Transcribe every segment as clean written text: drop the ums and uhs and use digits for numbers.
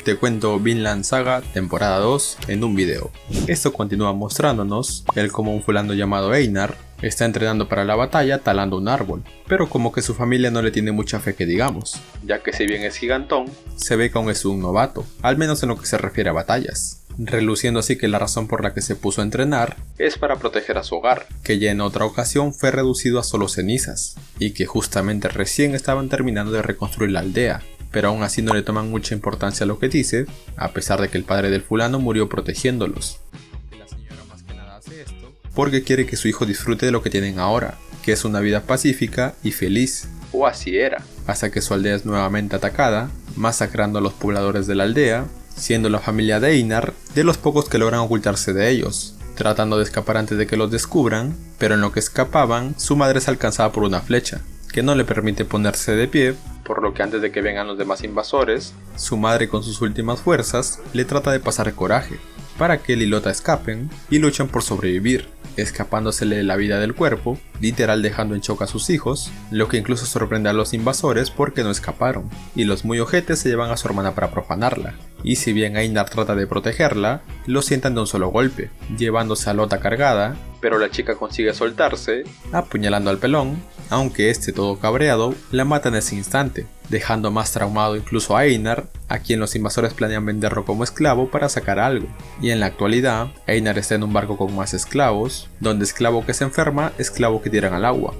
te cuento Vinland Saga temporada 2 en un video. Esto continúa mostrándonos el cómo un fulano llamado Einar está entrenando para la batalla talando un árbol, pero como que su familia no le tiene mucha fe que digamos, ya que si bien es gigantón, se ve que aún es un novato, al menos en lo que se refiere a batallas, reluciendo así que la razón por la que se puso a entrenar es para proteger a su hogar, que ya en otra ocasión fue reducido a solo cenizas, y que justamente recién estaban terminando de reconstruir la aldea, pero aún así no le toman mucha importancia a lo que dice, a pesar de que el padre del fulano murió protegiéndolos. La señora más que nada hace esto porque quiere que su hijo disfrute de lo que tienen ahora, que es una vida pacífica y feliz, o así era, hasta que su aldea es nuevamente atacada, masacrando a los pobladores de la aldea, siendo la familia de Einar de los pocos que logran ocultarse de ellos, tratando de escapar antes de que los descubran, pero en lo que escapaban, su madre es alcanzada por una flecha, que no le permite ponerse de pie, por lo que antes de que vengan los demás invasores, su madre con sus últimas fuerzas le trata de pasar coraje, para que él y Lota escapen y luchan por sobrevivir, escapándosele de la vida del cuerpo, literal dejando en shock a sus hijos, lo que incluso sorprende a los invasores porque no escaparon, y los muy ojetes se llevan a su hermana para profanarla, y si bien Einar trata de protegerla, lo sientan de un solo golpe, llevándose a Lota cargada, pero la chica consigue soltarse, apuñalando al pelón, aunque este todo cabreado, la mata en ese instante, dejando más traumado incluso a Einar, a quien los invasores planean venderlo como esclavo para sacar algo, y en la actualidad, Einar está en un barco con más esclavos, donde esclavo que se enferma, esclavo que tiran al agua.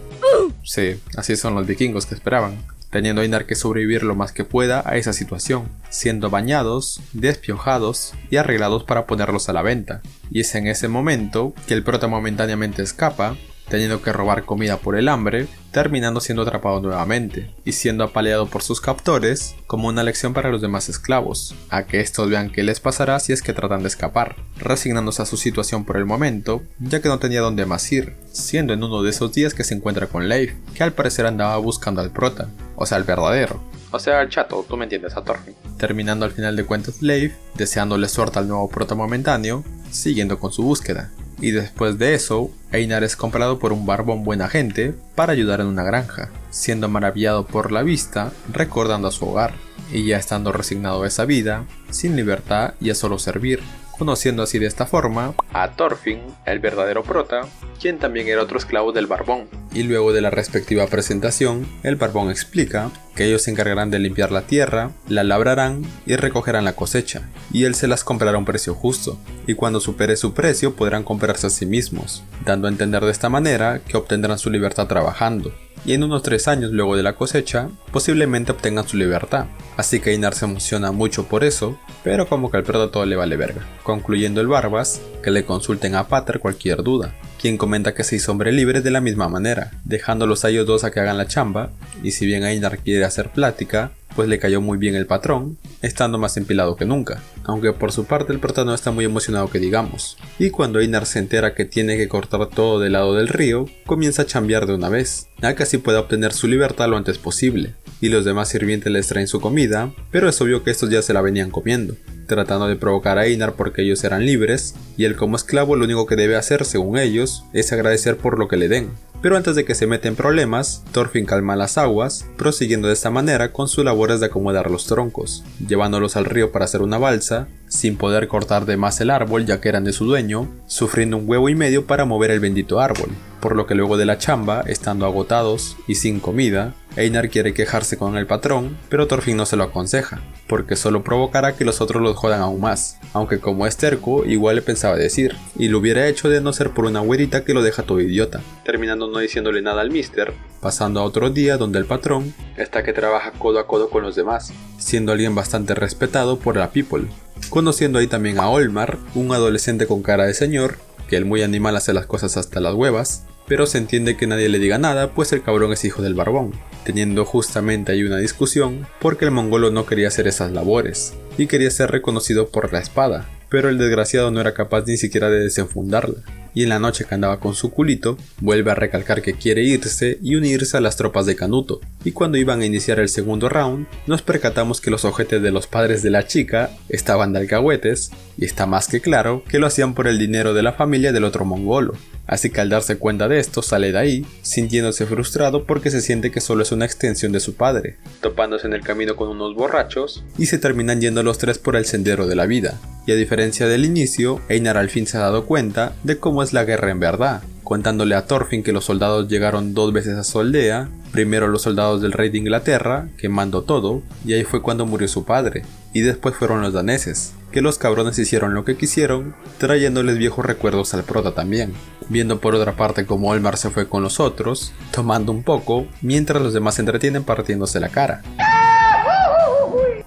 Sí, así son los vikingos que esperaban, teniendo Einar que sobrevivir lo más que pueda a esa situación, siendo bañados, despiojados y arreglados para ponerlos a la venta, y es en ese momento que el prota momentáneamente escapa, teniendo que robar comida por el hambre, terminando siendo atrapado nuevamente, y siendo apaleado por sus captores como una lección para los demás esclavos, a que estos vean qué les pasará si es que tratan de escapar, resignándose a su situación por el momento, ya que no tenía dónde más ir, siendo en uno de esos días que se encuentra con Leif, que al parecer andaba buscando al prota, o sea, al verdadero. O sea, al chato, tú me entiendes, a Thorfinn. Terminando al final de cuentas Leif, deseándole suerte al nuevo prota momentáneo, siguiendo con su búsqueda. Y después de eso, Einar es comprado por un barbón buena gente para ayudar en una granja, siendo maravillado por la vista, recordando a su hogar, y ya estando resignado a esa vida, sin libertad y a solo servir, conociendo así de esta forma a Thorfinn, el verdadero prota, quien también era otro esclavo del barbón. Y luego de la respectiva presentación, el barbón explica que ellos se encargarán de limpiar la tierra, la labrarán y recogerán la cosecha, y él se las comprará a un precio justo, y cuando supere su precio podrán comprarse a sí mismos, dando a entender de esta manera que obtendrán su libertad trabajando, y en unos 3 años luego de la cosecha, posiblemente obtengan su libertad. Así que Einar se emociona mucho por eso, pero como que al prota todo le vale verga, concluyendo el Barbas que le consulten a Pater cualquier duda, quien comenta que se hizo hombre libre de la misma manera, dejándolos a ellos dos a que hagan la chamba, y si bien Einar quiere hacer plática, pues le cayó muy bien el patrón, estando más empilado que nunca, aunque por su parte el prota no está muy emocionado que digamos, y cuando Einar se entera que tiene que cortar todo del lado del río, comienza a chambear de una vez, ya que así pueda obtener su libertad lo antes posible, y los demás sirvientes les traen su comida, pero es obvio que estos ya se la venían comiendo, tratando de provocar a Einar porque ellos eran libres, y él como esclavo lo único que debe hacer según ellos es agradecer por lo que le den. Pero antes de que se meta en problemas, Thorfinn calma las aguas, prosiguiendo de esta manera con sus labores de acomodar los troncos, llevándolos al río para hacer una balsa, sin poder cortar de más el árbol ya que eran de su dueño, sufriendo un huevo y medio para mover el bendito árbol, por lo que luego de la chamba, estando agotados y sin comida, Einar quiere quejarse con el patrón, pero Thorfinn no se lo aconseja, porque solo provocará que los otros los jodan aún más, aunque como es terco, igual le pensaba decir, y lo hubiera hecho de no ser por una güerita que lo deja todo idiota, terminando no diciéndole nada al mister, pasando a otro día donde el patrón está que trabaja codo a codo con los demás, siendo alguien bastante respetado por la people, conociendo ahí también a Olmar, un adolescente con cara de señor, que el muy animal hace las cosas hasta las huevas, pero se entiende que nadie le diga nada pues el cabrón es hijo del barbón, teniendo justamente ahí una discusión porque el mongolo no quería hacer esas labores, y quería ser reconocido por la espada, pero el desgraciado no era capaz ni siquiera de desenfundarla, y en la noche que andaba con su culito, vuelve a recalcar que quiere irse y unirse a las tropas de Canuto, y cuando iban a iniciar el segundo round, nos percatamos que los ojetes de los padres de la chica estaban de alcahuetes, y está más que claro que lo hacían por el dinero de la familia del otro mongolo. Así que al darse cuenta de esto sale de ahí, sintiéndose frustrado porque se siente que solo es una extensión de su padre, topándose en el camino con unos borrachos y se terminan yendo los tres por el sendero de la vida. Y a diferencia del inicio, Einar al fin se ha dado cuenta de cómo es la guerra en verdad, contándole a Thorfinn que los soldados llegaron 2 veces a su aldea, primero los soldados del rey de Inglaterra, quemando todo, y ahí fue cuando murió su padre, y después fueron los daneses, que los cabrones hicieron lo que quisieron, trayéndoles viejos recuerdos al prota también, viendo por otra parte cómo Olmar se fue con los otros, tomando un poco, mientras los demás se entretienen partiéndose la cara.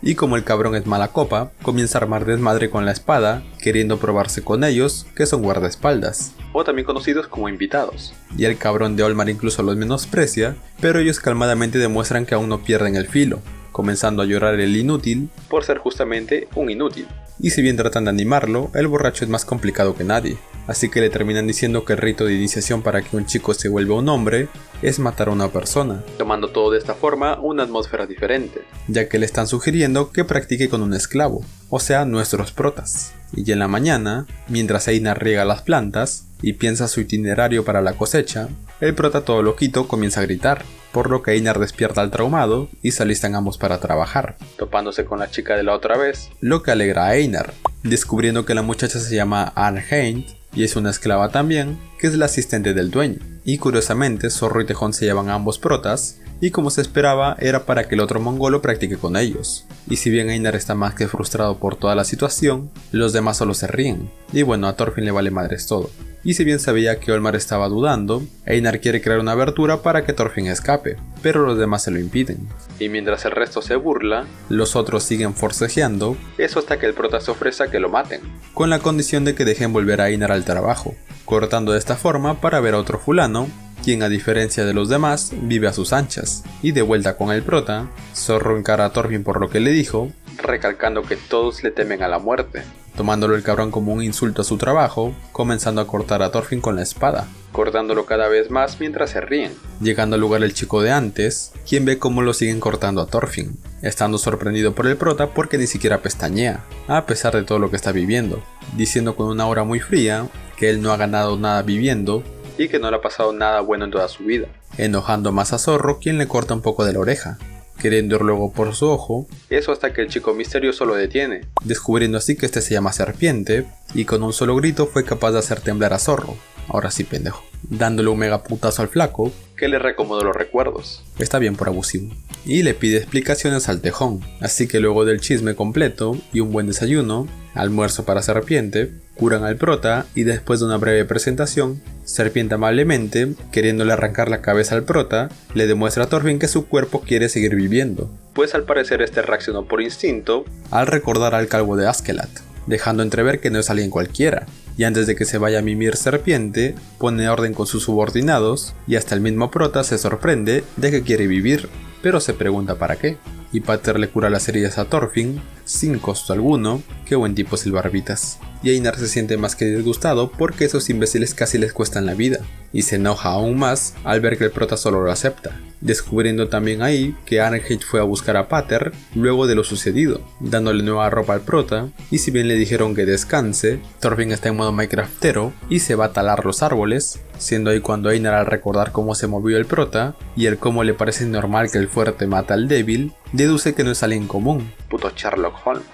Y como el cabrón es mala copa, comienza a armar desmadre con la espada, queriendo probarse con ellos, que son guardaespaldas, o también conocidos como invitados. Y el cabrón de Olmar incluso los menosprecia, pero ellos calmadamente demuestran que aún no pierden el filo, comenzando a llorar el inútil por ser justamente un inútil. Y si bien tratan de animarlo, el borracho es más complicado que nadie, así que le terminan diciendo que el rito de iniciación para que un chico se vuelva un hombre es matar a una persona, tomando todo de esta forma una atmósfera diferente, ya que le están sugiriendo que practique con un esclavo, o sea, nuestros protas. Y en la mañana, mientras Einar riega las plantas y piensa su itinerario para la cosecha, el prota todo loquito comienza a gritar, por lo que Einar despierta al traumado y se alistan ambos para trabajar, topándose con la chica de la otra vez, lo que alegra a Einar, descubriendo que la muchacha se llama Arnhild y es una esclava también, que es la asistente del dueño. Y curiosamente, Zorro y Tejón se llevan a ambos protas, y como se esperaba, era para que el otro mongolo practique con ellos. Y si bien Einar está más que frustrado por toda la situación, los demás solo se ríen, y bueno, a Thorfinn le vale madres todo. Y si bien sabía que Olmar estaba dudando, Einar quiere crear una abertura para que Thorfinn escape, pero los demás se lo impiden. Y mientras el resto se burla, los otros siguen forcejeando, eso hasta que el prota se ofrece a que lo maten, con la condición de que dejen volver a Einar al trabajo, cortando de esta forma para ver a otro fulano, quien a diferencia de los demás vive a sus anchas. Y de vuelta con el prota, Zorro encara a Thorfinn por lo que le dijo, recalcando que todos le temen a la muerte, tomándolo el cabrón como un insulto a su trabajo, comenzando a cortar a Thorfinn con la espada, cortándolo cada vez más mientras se ríen, llegando al lugar el chico de antes, quien ve cómo lo siguen cortando a Thorfinn, estando sorprendido por el prota porque ni siquiera pestañea, a pesar de todo lo que está viviendo, diciendo con una aura muy fría que él no ha ganado nada viviendo y que no le ha pasado nada bueno en toda su vida, enojando más a Zorro, quien le corta un poco de la oreja, queriendo ir luego por su ojo, eso hasta que el chico misterioso lo detiene, descubriendo así que este se llama Serpiente, y con un solo grito fue capaz de hacer temblar a Zorro, ahora sí pendejo, dándole un mega putazo al flaco, que le reacomodó los recuerdos, está bien por abusivo, y le pide explicaciones al Tejón, así que luego del chisme completo y un buen desayuno, almuerzo para Serpiente, curan al prota y después de una breve presentación, Serpiente amablemente, queriéndole arrancar la cabeza al prota, le demuestra a Thorfinn que su cuerpo quiere seguir viviendo, pues al parecer este reaccionó por instinto al recordar al calvo de Askeladd, dejando entrever que no es alguien cualquiera, y antes de que se vaya a mimir Serpiente, pone orden con sus subordinados y hasta el mismo prota se sorprende de que quiere vivir, pero se pregunta para qué. Y Pater le cura las heridas a Thorfinn, sin costo alguno, qué buen tipo es el Barbitas. Y Einar se siente más que disgustado porque esos imbéciles casi les cuestan la vida, y se enoja aún más al ver que el prota solo lo acepta, descubriendo también ahí que Arnhild fue a buscar a Pater luego de lo sucedido, dándole nueva ropa al prota, y si bien le dijeron que descanse, Thorfinn está en modo Minecraftero y se va a talar los árboles, siendo ahí cuando Einar al recordar cómo se movió el prota y el cómo le parece normal que el fuerte mata al débil, deduce que no es alguien común. Puto Sherlock Holmes.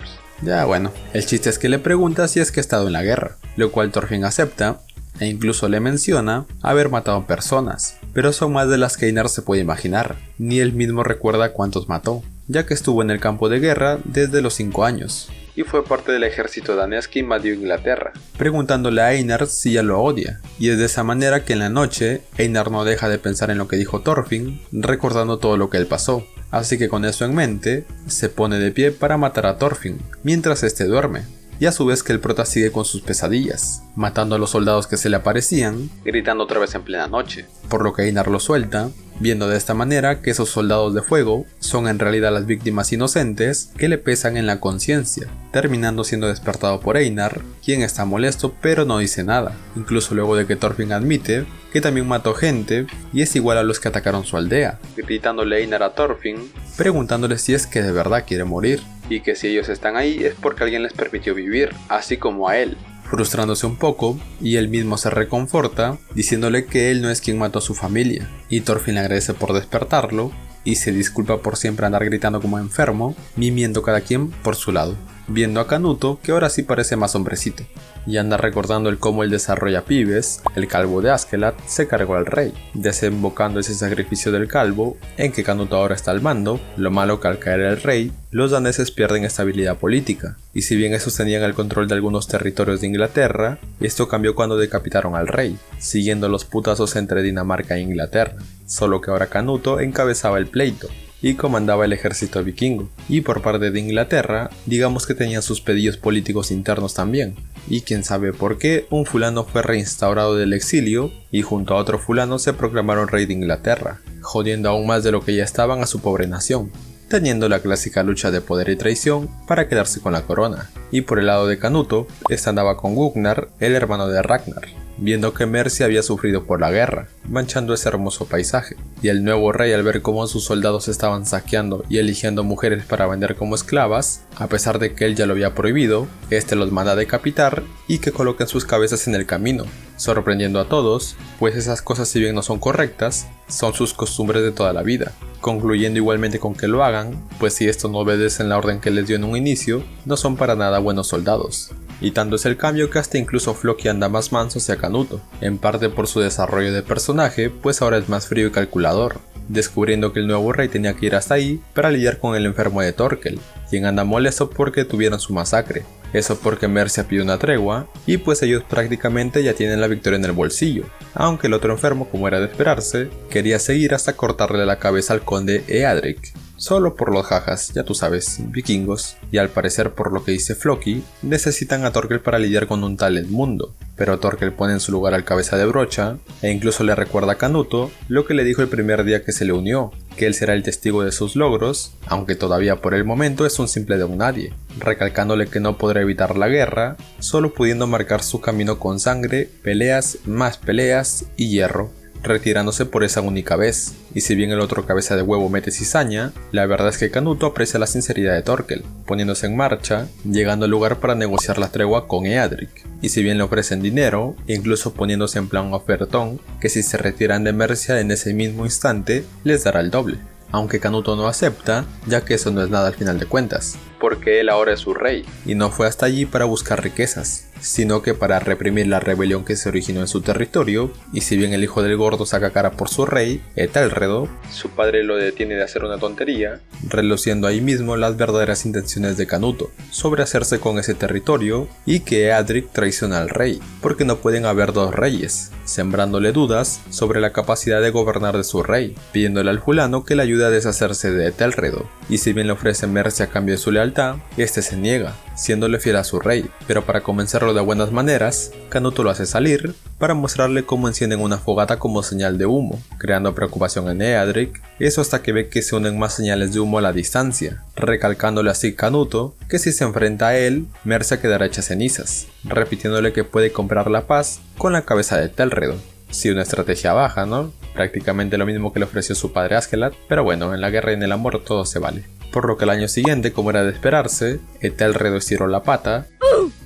Ya bueno, el chiste es que le pregunta si es que ha estado en la guerra, lo cual Thorfinn acepta, e incluso le menciona haber matado personas, pero son más de las que Einar se puede imaginar, ni él mismo recuerda cuántos mató, ya que estuvo en el campo de guerra desde los 5 años, y fue parte del ejército danés que invadió Inglaterra, preguntándole a Einar si ya lo odia, y es de esa manera que en la noche, Einar no deja de pensar en lo que dijo Thorfinn, recordando todo lo que él pasó, así que con eso en mente, se pone de pie para matar a Thorfinn, mientras este duerme, y a su vez que el prota sigue con sus pesadillas, matando a los soldados que se le aparecían, gritando otra vez en plena noche, por lo que Einar lo suelta, viendo de esta manera que esos soldados de fuego son en realidad las víctimas inocentes que le pesan en la conciencia, terminando siendo despertado por Einar, quien está molesto pero no dice nada, incluso luego de que Thorfinn admite que también mató gente y es igual a los que atacaron su aldea, gritándole Einar a Thorfinn, preguntándole si es que de verdad quiere morir, y que si ellos están ahí es porque alguien les permitió vivir, así como a él. Frustrándose un poco, y él mismo se reconforta, diciéndole que él no es quien mató a su familia, y Thorfinn le agradece por despertarlo, y se disculpa por siempre andar gritando como enfermo, mimiendo cada quien por su lado, viendo a Canuto que ahora sí parece más hombrecito, y anda recordando el cómo el desarrolla pibes, el calvo de Askeladd, se cargó al rey, desembocando ese sacrificio del calvo en que Canuto ahora está al mando. Lo malo que al caer el rey, los daneses pierden estabilidad política, y si bien esos tenían el control de algunos territorios de Inglaterra, esto cambió cuando decapitaron al rey, siguiendo los putazos entre Dinamarca e Inglaterra, solo que ahora Canuto encabezaba el pleito y comandaba el ejército vikingo, y por parte de Inglaterra, digamos que tenían sus pedillos políticos internos también, y quién sabe por qué un fulano fue reinstaurado del exilio y junto a otro fulano se proclamaron rey de Inglaterra, jodiendo aún más de lo que ya estaban a su pobre nación, teniendo la clásica lucha de poder y traición para quedarse con la corona. Y por el lado de Canuto, esta andaba con Gugnar, el hermano de Ragnar, viendo que Mercia había sufrido por la guerra, manchando ese hermoso paisaje, y el nuevo rey al ver cómo sus soldados estaban saqueando y eligiendo mujeres para vender como esclavas, a pesar de que él ya lo había prohibido, este los manda a decapitar y que coloquen sus cabezas en el camino, sorprendiendo a todos, pues esas cosas si bien no son correctas, son sus costumbres de toda la vida, concluyendo igualmente con que lo hagan, pues si estos no obedecen la orden que les dio en un inicio, no son para nada buenos soldados. Y tanto es el cambio que hasta incluso Floki anda más manso hacia Canuto, en parte por su desarrollo de personaje, pues ahora es más frío y calculador, descubriendo que el nuevo rey tenía que ir hasta ahí para lidiar con el enfermo de Thorkel, quien anda molesto porque tuvieron su masacre. Eso porque Mercia pide una tregua, y pues ellos prácticamente ya tienen la victoria en el bolsillo, aunque el otro enfermo, como era de esperarse, quería seguir hasta cortarle la cabeza al conde Eadric. Solo por los jajas, ya tú sabes, vikingos, y al parecer por lo que dice Floki, necesitan a Thorkel para lidiar con un tal Edmundo, pero Thorkel pone en su lugar al cabeza de brocha, e incluso le recuerda a Canuto lo que le dijo el primer día que se le unió, que él será el testigo de sus logros, aunque todavía por el momento es un simple don nadie, recalcándole que no podrá evitar la guerra, solo pudiendo marcar su camino con sangre, peleas, más peleas y hierro, retirándose por esa única vez. Y si bien el otro cabeza de huevo mete cizaña, la verdad es que Canuto aprecia la sinceridad de Thorkel, poniéndose en marcha, llegando al lugar para negociar la tregua con Eadric. Y si bien le ofrecen dinero, incluso poniéndose en plan ofertón, que si se retiran de Mercia en ese mismo instante, les dará el doble. Aunque Canuto no acepta, ya que eso no es nada al final de cuentas, porque él ahora es su rey, y no fue hasta allí para buscar riquezas, sino que para reprimir la rebelión que se originó en su territorio, y si bien el hijo del gordo saca cara por su rey, Etelredo, su padre lo detiene de hacer una tontería, reluciendo ahí mismo las verdaderas intenciones de Canuto, sobre hacerse con ese territorio, y que Eadric traiciona al rey, porque no pueden haber dos reyes, sembrándole dudas sobre la capacidad de gobernar de su rey, pidiéndole al fulano que le ayude a deshacerse de Etelredo, y si bien le ofrece Mercia a cambio de su lealtad, este se niega, siéndole fiel a su rey, pero para convencerlo de buenas maneras, Canuto lo hace salir para mostrarle cómo encienden una fogata como señal de humo, creando preocupación en Eadric, eso hasta que ve que se unen más señales de humo a la distancia, recalcándole así Canuto que si se enfrenta a él, Mercia quedará hecha cenizas, repitiéndole que puede comprar la paz con la cabeza de Etelredo. Sí, una estrategia baja, ¿no? Prácticamente lo mismo que le ofreció su padre Askeladd, pero bueno, en la guerra y en el amor todo se vale. Por lo que el año siguiente, como era de esperarse, Etelredo estiró la pata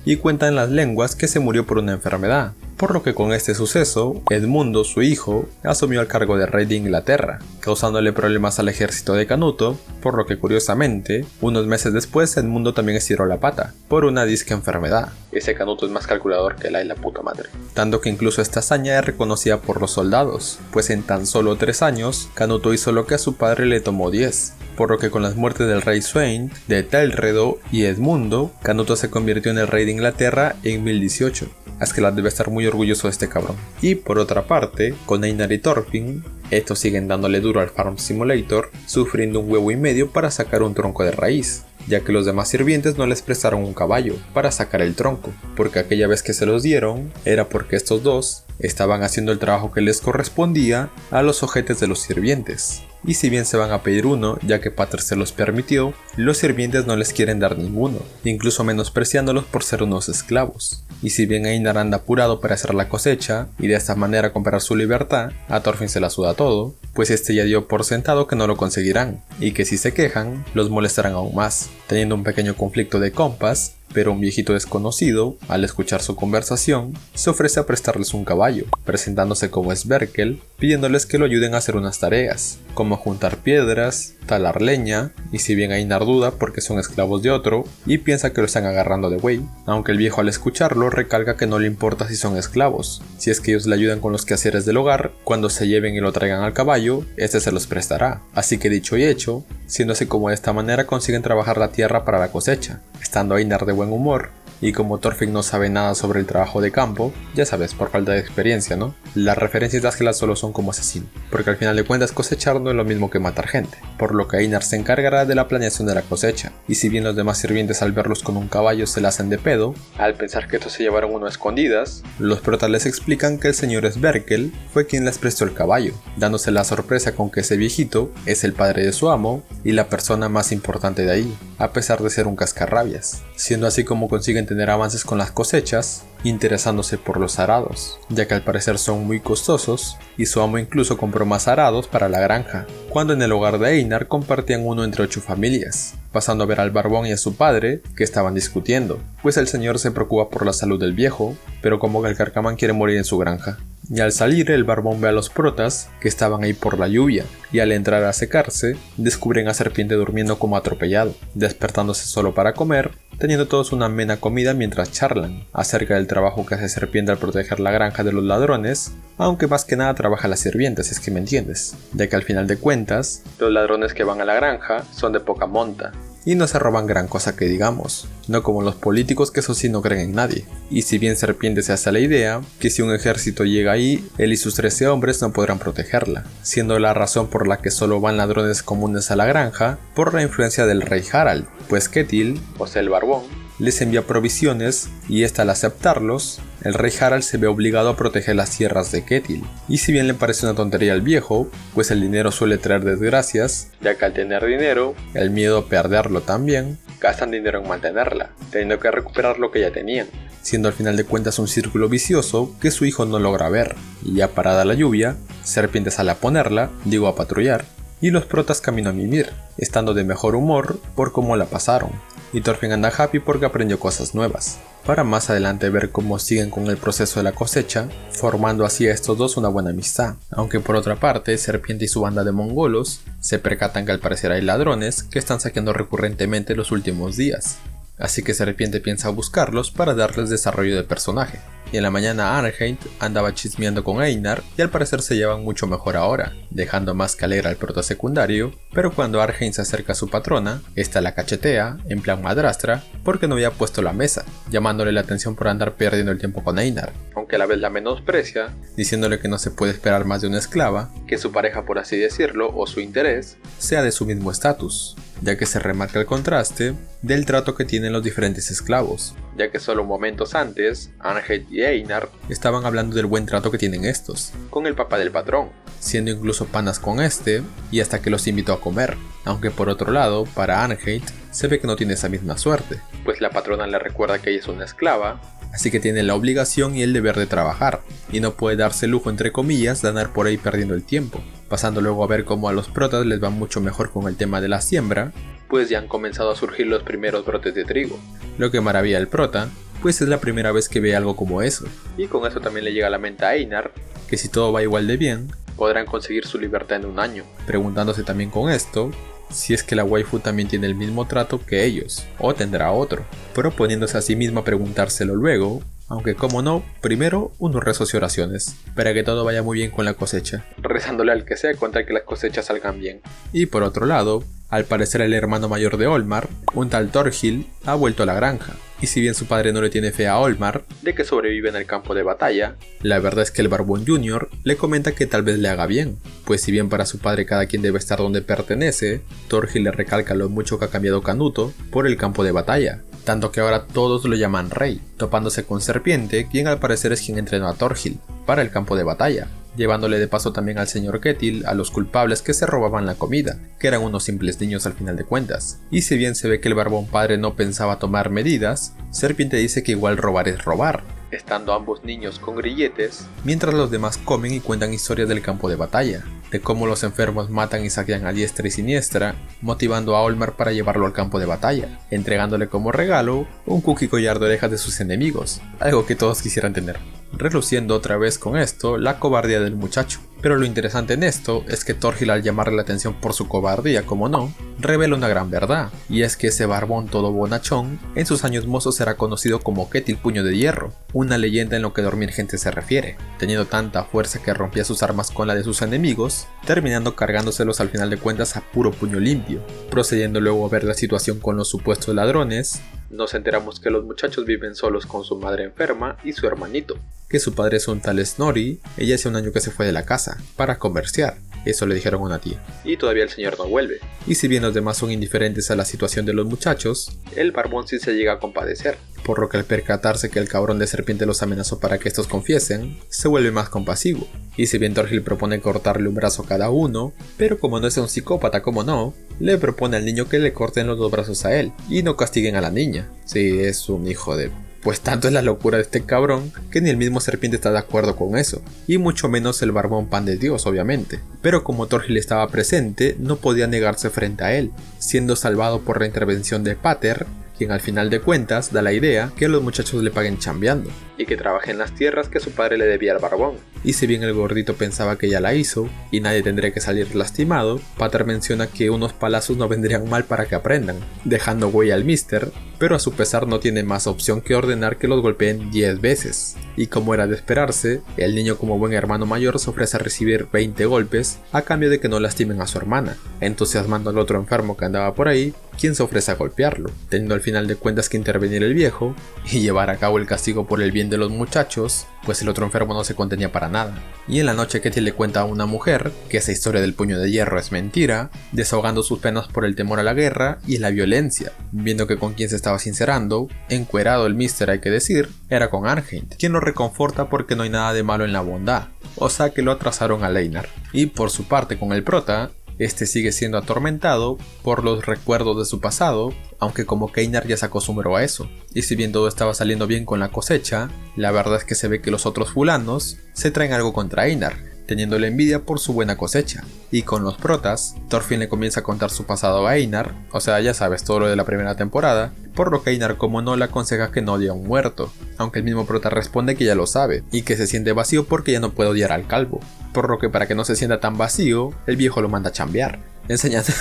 y cuenta en las lenguas que se murió por una enfermedad, por lo que con este suceso, Edmundo, su hijo, asumió el cargo de rey de Inglaterra, causándole problemas al ejército de Canuto, por lo que curiosamente, unos meses después Edmundo también estiró la pata, por una disque enfermedad. Ese Canuto es más calculador que la puta madre. Tanto que incluso esta hazaña es reconocida por los soldados, pues en tan solo 3 años, Canuto hizo lo que a su padre le tomó 10, por lo que con las muertes del rey Sweyn, de Etelredo y Edmundo, Canuto se convirtió en el rey de Inglaterra en 1018. Askeladd debe estar muy orgulloso de este cabrón. Y por otra parte, con Einar y Thorfinn, estos siguen dándole duro al Farm Simulator, sufriendo un huevo y medio para sacar un tronco de raíz, ya que los demás sirvientes no les prestaron un caballo para sacar el tronco, porque aquella vez que se los dieron era porque estos dos estaban haciendo el trabajo que les correspondía a los ojetes de los sirvientes. Y si bien se van a pedir uno, ya que Pater se los permitió, los sirvientes no les quieren dar ninguno, incluso menospreciándolos por ser unos esclavos. Y si bien Einar anda apurado para hacer la cosecha y de esta manera comprar su libertad, a Thorfinn se la suda todo, pues este ya dio por sentado que no lo conseguirán, y que si se quejan, los molestarán aún más, teniendo un pequeño conflicto de compas. Pero un viejito desconocido, al escuchar su conversación, se ofrece a prestarles un caballo, presentándose como Sverkel, pidiéndoles que lo ayuden a hacer unas tareas, como juntar piedras, talar leña, y si bien Einar duda porque son esclavos de otro, y piensa que lo están agarrando de güey, aunque el viejo al escucharlo recalca que no le importa si son esclavos, si es que ellos le ayudan con los quehaceres del hogar, cuando se lleven y lo traigan al caballo, este se los prestará. Así que dicho y hecho, siendo así como de esta manera consiguen trabajar la tierra para la cosecha, estando Einar de buen humor, y como Thorfinn no sabe nada sobre el trabajo de campo, ya sabes, por falta de experiencia, ¿no? Las referencias de Askelas solo son como asesino, porque al final de cuentas cosechar no es lo mismo que matar gente, por lo que Einar se encargará de la planeación de la cosecha, y si bien los demás sirvientes al verlos con un caballo se la hacen de pedo, al pensar que estos se llevaron uno a escondidas, los protas les explican que el señor Sverkel fue quien les prestó el caballo, dándose la sorpresa con que ese viejito es el padre de su amo y la persona más importante de ahí, a pesar de ser un cascarrabias, siendo así como consiguen tener avances con las cosechas, interesándose por los arados, ya que al parecer son muy costosos, y su amo incluso compró más arados para la granja, cuando en el hogar de Einar compartían uno entre 8 familias, pasando a ver al barbón y a su padre, que estaban discutiendo, pues el señor se preocupa por la salud del viejo, pero como que el carcamán quiere morir en su granja. Y al salir el barbón ve a los protas, que estaban ahí por la lluvia, y al entrar a secarse, descubren a Serpiente durmiendo como atropellado, despertándose solo para comer, teniendo todos una amena comida mientras charlan, acerca del trabajo que hace Serpiente al proteger la granja de los ladrones, aunque más que nada trabaja la sirvienta, si es que me entiendes, ya que al final de cuentas, los ladrones que van a la granja son de poca monta, y no se roban gran cosa que digamos, no como los políticos que eso sí no creen en nadie. Y si bien Serpiente se hace la idea que si un ejército llega ahí, él y sus 13 hombres no podrán protegerla, siendo la razón por la que solo van ladrones comunes a la granja, por la influencia del rey Harald, pues Ketil, o sea el barbón, les envía provisiones y esta al aceptarlos, el rey Harald se ve obligado a proteger las tierras de Ketil. Y si bien le parece una tontería al viejo, pues el dinero suele traer desgracias, ya que al tener dinero, el miedo a perderlo también, gastan dinero en mantenerla, teniendo que recuperar lo que ya tenían, siendo al final de cuentas un círculo vicioso que su hijo no logra ver. Y ya parada la lluvia, Serpiente sale a ponerla, digo a patrullar, y los protas caminan a Mimir, estando de mejor humor por cómo la pasaron. Y Thorfinn anda happy porque aprendió cosas nuevas, para más adelante ver cómo siguen con el proceso de la cosecha, formando así a estos dos una buena amistad. Aunque por otra parte, Serpiente y su banda de mongolos se percatan que al parecer hay ladrones que están saqueando recurrentemente los últimos días, así que Serpiente piensa buscarlos para darles desarrollo de personaje. Y en la mañana Arnheid andaba chismeando con Einar y al parecer se llevan mucho mejor ahora, dejando más que alegre al prota secundario, pero cuando Arnheid se acerca a su patrona, esta la cachetea, en plan madrastra, porque no había puesto la mesa, llamándole la atención por andar perdiendo el tiempo con Einar, aunque a la vez la menosprecia, diciéndole que no se puede esperar más de una esclava, que su pareja por así decirlo, o su interés, sea de su mismo estatus, ya que se remarca el contraste del trato que tienen los diferentes esclavos, ya que solo momentos antes, Arnheid y Einar estaban hablando del buen trato que tienen estos, con el papá del patrón, siendo incluso panas con este, y hasta que los invitó a comer, aunque por otro lado, para Arnheid, se ve que no tiene esa misma suerte, pues la patrona le recuerda que ella es una esclava, así que tiene la obligación y el deber de trabajar, y no puede darse el lujo entre comillas de andar por ahí perdiendo el tiempo, pasando luego a ver cómo a los protas les va mucho mejor con el tema de la siembra, pues ya han comenzado a surgir los primeros brotes de trigo, lo que maravilla al prota, pues es la primera vez que ve algo como eso, y con eso también le llega a la mente a Einar, que si todo va igual de bien, podrán conseguir su libertad en un año, preguntándose también con esto, si es que la waifu también tiene el mismo trato que ellos, o tendrá otro, proponiéndose a sí misma preguntárselo luego, aunque como no, primero unos rezos y oraciones, para que todo vaya muy bien con la cosecha, rezándole al que sea contra que las cosechas salgan bien. Y por otro lado, al parecer el hermano mayor de Olmar, un tal Thorhild, ha vuelto a la granja, y si bien su padre no le tiene fe a Olmar de que sobrevive en el campo de batalla, la verdad es que el Barbón Jr. le comenta que tal vez le haga bien, pues si bien para su padre cada quien debe estar donde pertenece, Thorgil le recalca lo mucho que ha cambiado Canuto por el campo de batalla, tanto que ahora todos lo llaman rey, topándose con Serpiente, quien al parecer es quien entrenó a Thorgil para el campo de batalla, llevándole de paso también al señor Ketil a los culpables que se robaban la comida, que eran unos simples niños al final de cuentas. Y si bien se ve que el barbón padre no pensaba tomar medidas, Serpiente dice que igual robar es robar, estando ambos niños con grilletes, mientras los demás comen y cuentan historias del campo de batalla, de cómo los enfermos matan y saquean a diestra y siniestra, motivando a Olmar para llevarlo al campo de batalla, entregándole como regalo un cookie collar de orejas de sus enemigos, algo que todos quisieran tener. Reluciendo otra vez con esto la cobardía del muchacho, pero lo interesante en esto es que Thorgil, al llamarle la atención por su cobardía, como no, revela una gran verdad, y es que ese barbón todo bonachón en sus años mozos será conocido como Ketil Puño de Hierro, una leyenda en lo que dormir gente se refiere, teniendo tanta fuerza que rompía sus armas con la de sus enemigos, terminando cargándoselos al final de cuentas a puro puño limpio. Procediendo luego a ver la situación con los supuestos ladrones, nos enteramos que los muchachos viven solos con su madre enferma y su hermanito, que su padre es un tal Snorri, ella hace un año que se fue de la casa, para comerciar, eso le dijeron a una tía, y todavía el señor no vuelve. Y si bien los demás son indiferentes a la situación de los muchachos, el barbón sí se llega a compadecer, por lo que al percatarse que el cabrón de Serpiente los amenazó para que estos confiesen, se vuelve más compasivo. Y si bien Thorgil propone cortarle un brazo a cada uno, pero como no es un psicópata como no, le propone al niño que le corten los dos brazos a él, y no castiguen a la niña. Sí, es un hijo de... Pues tanto es la locura de este cabrón que ni el mismo Serpiente está de acuerdo con eso, y mucho menos el barbón pan de Dios obviamente. Pero como Thorgil estaba presente, no podía negarse frente a él, siendo salvado por la intervención de Pater, quien al final de cuentas da la idea que los muchachos le paguen chambeando, y que trabaje en las tierras que su padre le debía al barbón. Y si bien el gordito pensaba que ya la hizo, y nadie tendría que salir lastimado, Pater menciona que unos palazos no vendrían mal para que aprendan, dejando huella al mister, pero a su pesar no tiene más opción que ordenar que los golpeen 10 veces. Y como era de esperarse, el niño como buen hermano mayor se ofrece a recibir 20 golpes a cambio de que no lastimen a su hermana, entusiasmando al otro enfermo que andaba por ahí, quien se ofrece a golpearlo, teniendo al final de cuentas que intervenir el viejo y llevar a cabo el castigo por el bien de los muchachos, pues el otro enfermo no se contenía para nada. Y en la noche Ketil le cuenta a una mujer que esa historia del puño de hierro es mentira, desahogando sus penas por el temor a la guerra y la violencia, viendo que con quien se estaba sincerando, encuerado el mister hay que decir, era con Arnheid, quien lo reconforta porque no hay nada de malo en la bondad, o sea que lo atrasaron a Leinar. Y por su parte con el prota, este sigue siendo atormentado por los recuerdos de su pasado, aunque como que Einar ya se acostumbró a eso. Y si bien todo estaba saliendo bien con la cosecha, la verdad es que se ve que los otros fulanos se traen algo contra Einar, teniéndole envidia por su buena cosecha. Y con los protas, Thorfinn le comienza a contar su pasado a Einar, o sea ya sabes todo lo de la primera temporada, por lo que Einar como no le aconseja que no odie a un muerto, aunque el mismo prota responde que ya lo sabe, y que se siente vacío porque ya no puede odiar al calvo, por lo que para que no se sienta tan vacío, el viejo lo manda a chambear, enseñando...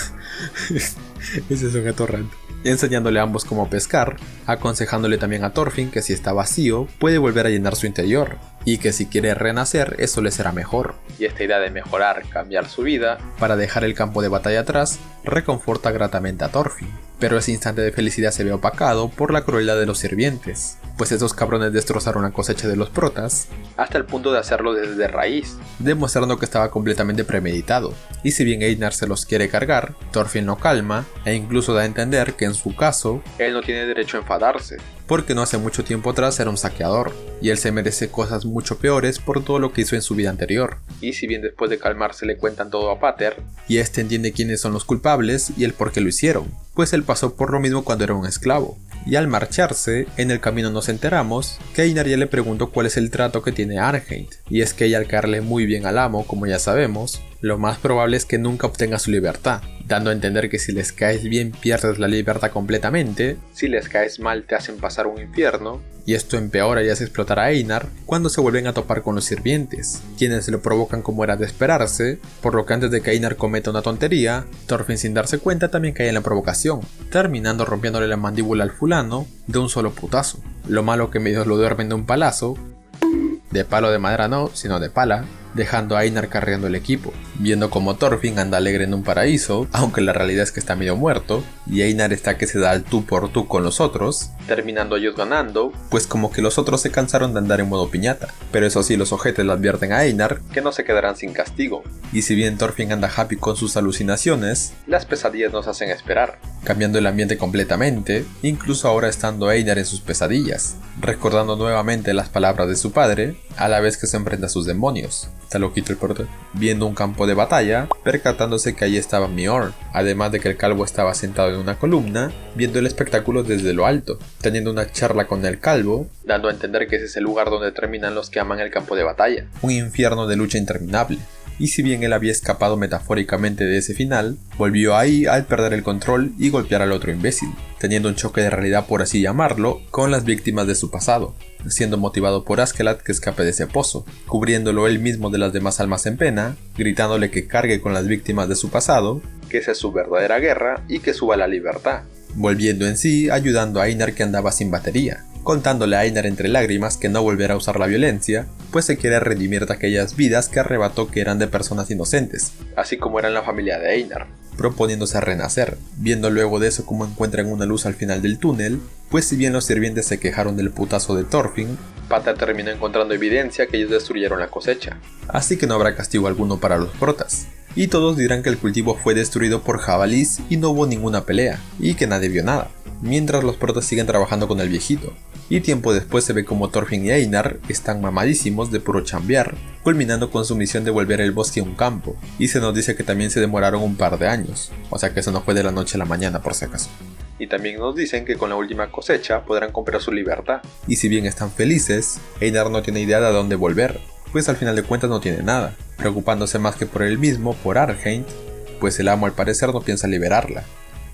Ese es un gato random. Enseñándole a ambos cómo pescar, aconsejándole también a Thorfinn que si está vacío, puede volver a llenar su interior, y que si quiere renacer, eso le será mejor. Y esta idea de mejorar, cambiar su vida, para dejar el campo de batalla atrás, reconforta gratamente a Thorfinn. Pero ese instante de felicidad se ve opacado por la crueldad de los sirvientes, pues esos cabrones destrozaron la cosecha de los protas, hasta el punto de hacerlo desde raíz, demostrando que estaba completamente premeditado. Y si bien Einar se los quiere cargar, Thorfinn lo calma, e incluso da a entender que en su caso, él no tiene derecho a enfadarse, porque no hace mucho tiempo atrás era un saqueador, y él se merece cosas mucho peores por todo lo que hizo en su vida anterior. Y si bien después de calmarse le cuentan todo a Pater, y este entiende quiénes son los culpables y el por qué lo hicieron, pues él pasó por lo mismo cuando era un esclavo. Y al marcharse, en el camino nos enteramos que Einar ya le preguntó cuál es el trato que tiene Arnheid, y es que ella al caerle muy bien al amo, como ya sabemos, lo más probable es que nunca obtenga su libertad, dando a entender que si les caes bien pierdes la libertad completamente, si les caes mal te hacen pasar un infierno, y esto empeora y hace explotar a Einar cuando se vuelven a topar con los sirvientes, quienes lo provocan como era de esperarse, por lo que antes de que Einar cometa una tontería, Thorfinn sin darse cuenta también cae en la provocación, terminando rompiéndole la mandíbula al fulano de un solo putazo. Lo malo que medio lo duermen de un palazo, de palo de madera no, sino de pala, dejando a Einar cargando el equipo, viendo como Thorfinn anda alegre en un paraíso, aunque la realidad es que está medio muerto, y Einar está que se da al tú por tú con los otros. terminando ellos ganando, pues como que los otros se cansaron de andar en modo piñata. Pero eso sí, los ojetes le advierten a Einar que no se quedarán sin castigo. Y si bien Thorfinn anda happy con sus alucinaciones, las pesadillas nos hacen esperar, cambiando el ambiente completamente, incluso ahora estando Einar en sus pesadillas, recordando nuevamente las palabras de su padre, a la vez que se enfrenta a sus demonios. Está loquito el prota. Viendo un campo de batalla, percatándose que allí estaba Mjolnir, además de que el calvo estaba sentado en una columna, viendo el espectáculo desde lo alto, teniendo una charla con el calvo, dando a entender que ese es el lugar donde terminan los que aman el campo de batalla, un infierno de lucha interminable. Y si bien él había escapado metafóricamente de ese final, volvió ahí al perder el control y golpear al otro imbécil, teniendo un choque de realidad, por así llamarlo, con las víctimas de su pasado, siendo motivado por Askeladd que escape de ese pozo, cubriéndolo él mismo de las demás almas en pena, gritándole que cargue con las víctimas de su pasado, que esa es su verdadera guerra y que suba a la libertad, volviendo en sí, ayudando a Einar que andaba sin batería, contándole a Einar entre lágrimas que no volverá a usar la violencia, pues se quiere redimir de aquellas vidas que arrebató que eran de personas inocentes, así como eran la familia de Einar, proponiéndose a renacer, viendo luego de eso cómo encuentran una luz al final del túnel, pues si bien los sirvientes se quejaron del putazo de Thorfinn, Pata terminó encontrando evidencia que ellos destruyeron la cosecha, así que no habrá castigo alguno para los protas. Y todos dirán que el cultivo fue destruido por jabalís y no hubo ninguna pelea, y que nadie vio nada, mientras los protas siguen trabajando con el viejito. Y tiempo después se ve como Thorfinn y Einar están mamadísimos de puro chambear, culminando con su misión de volver el bosque a un campo, y se nos dice que también se demoraron un par de años, o sea que eso no fue de la noche a la mañana por si acaso. Y también nos dicen que con la última cosecha podrán comprar su libertad. Y si bien están felices, Einar no tiene idea de a dónde volver, pues al final de cuentas no tiene nada, preocupándose más que por él mismo, por Arnheim, pues el amo al parecer no piensa liberarla.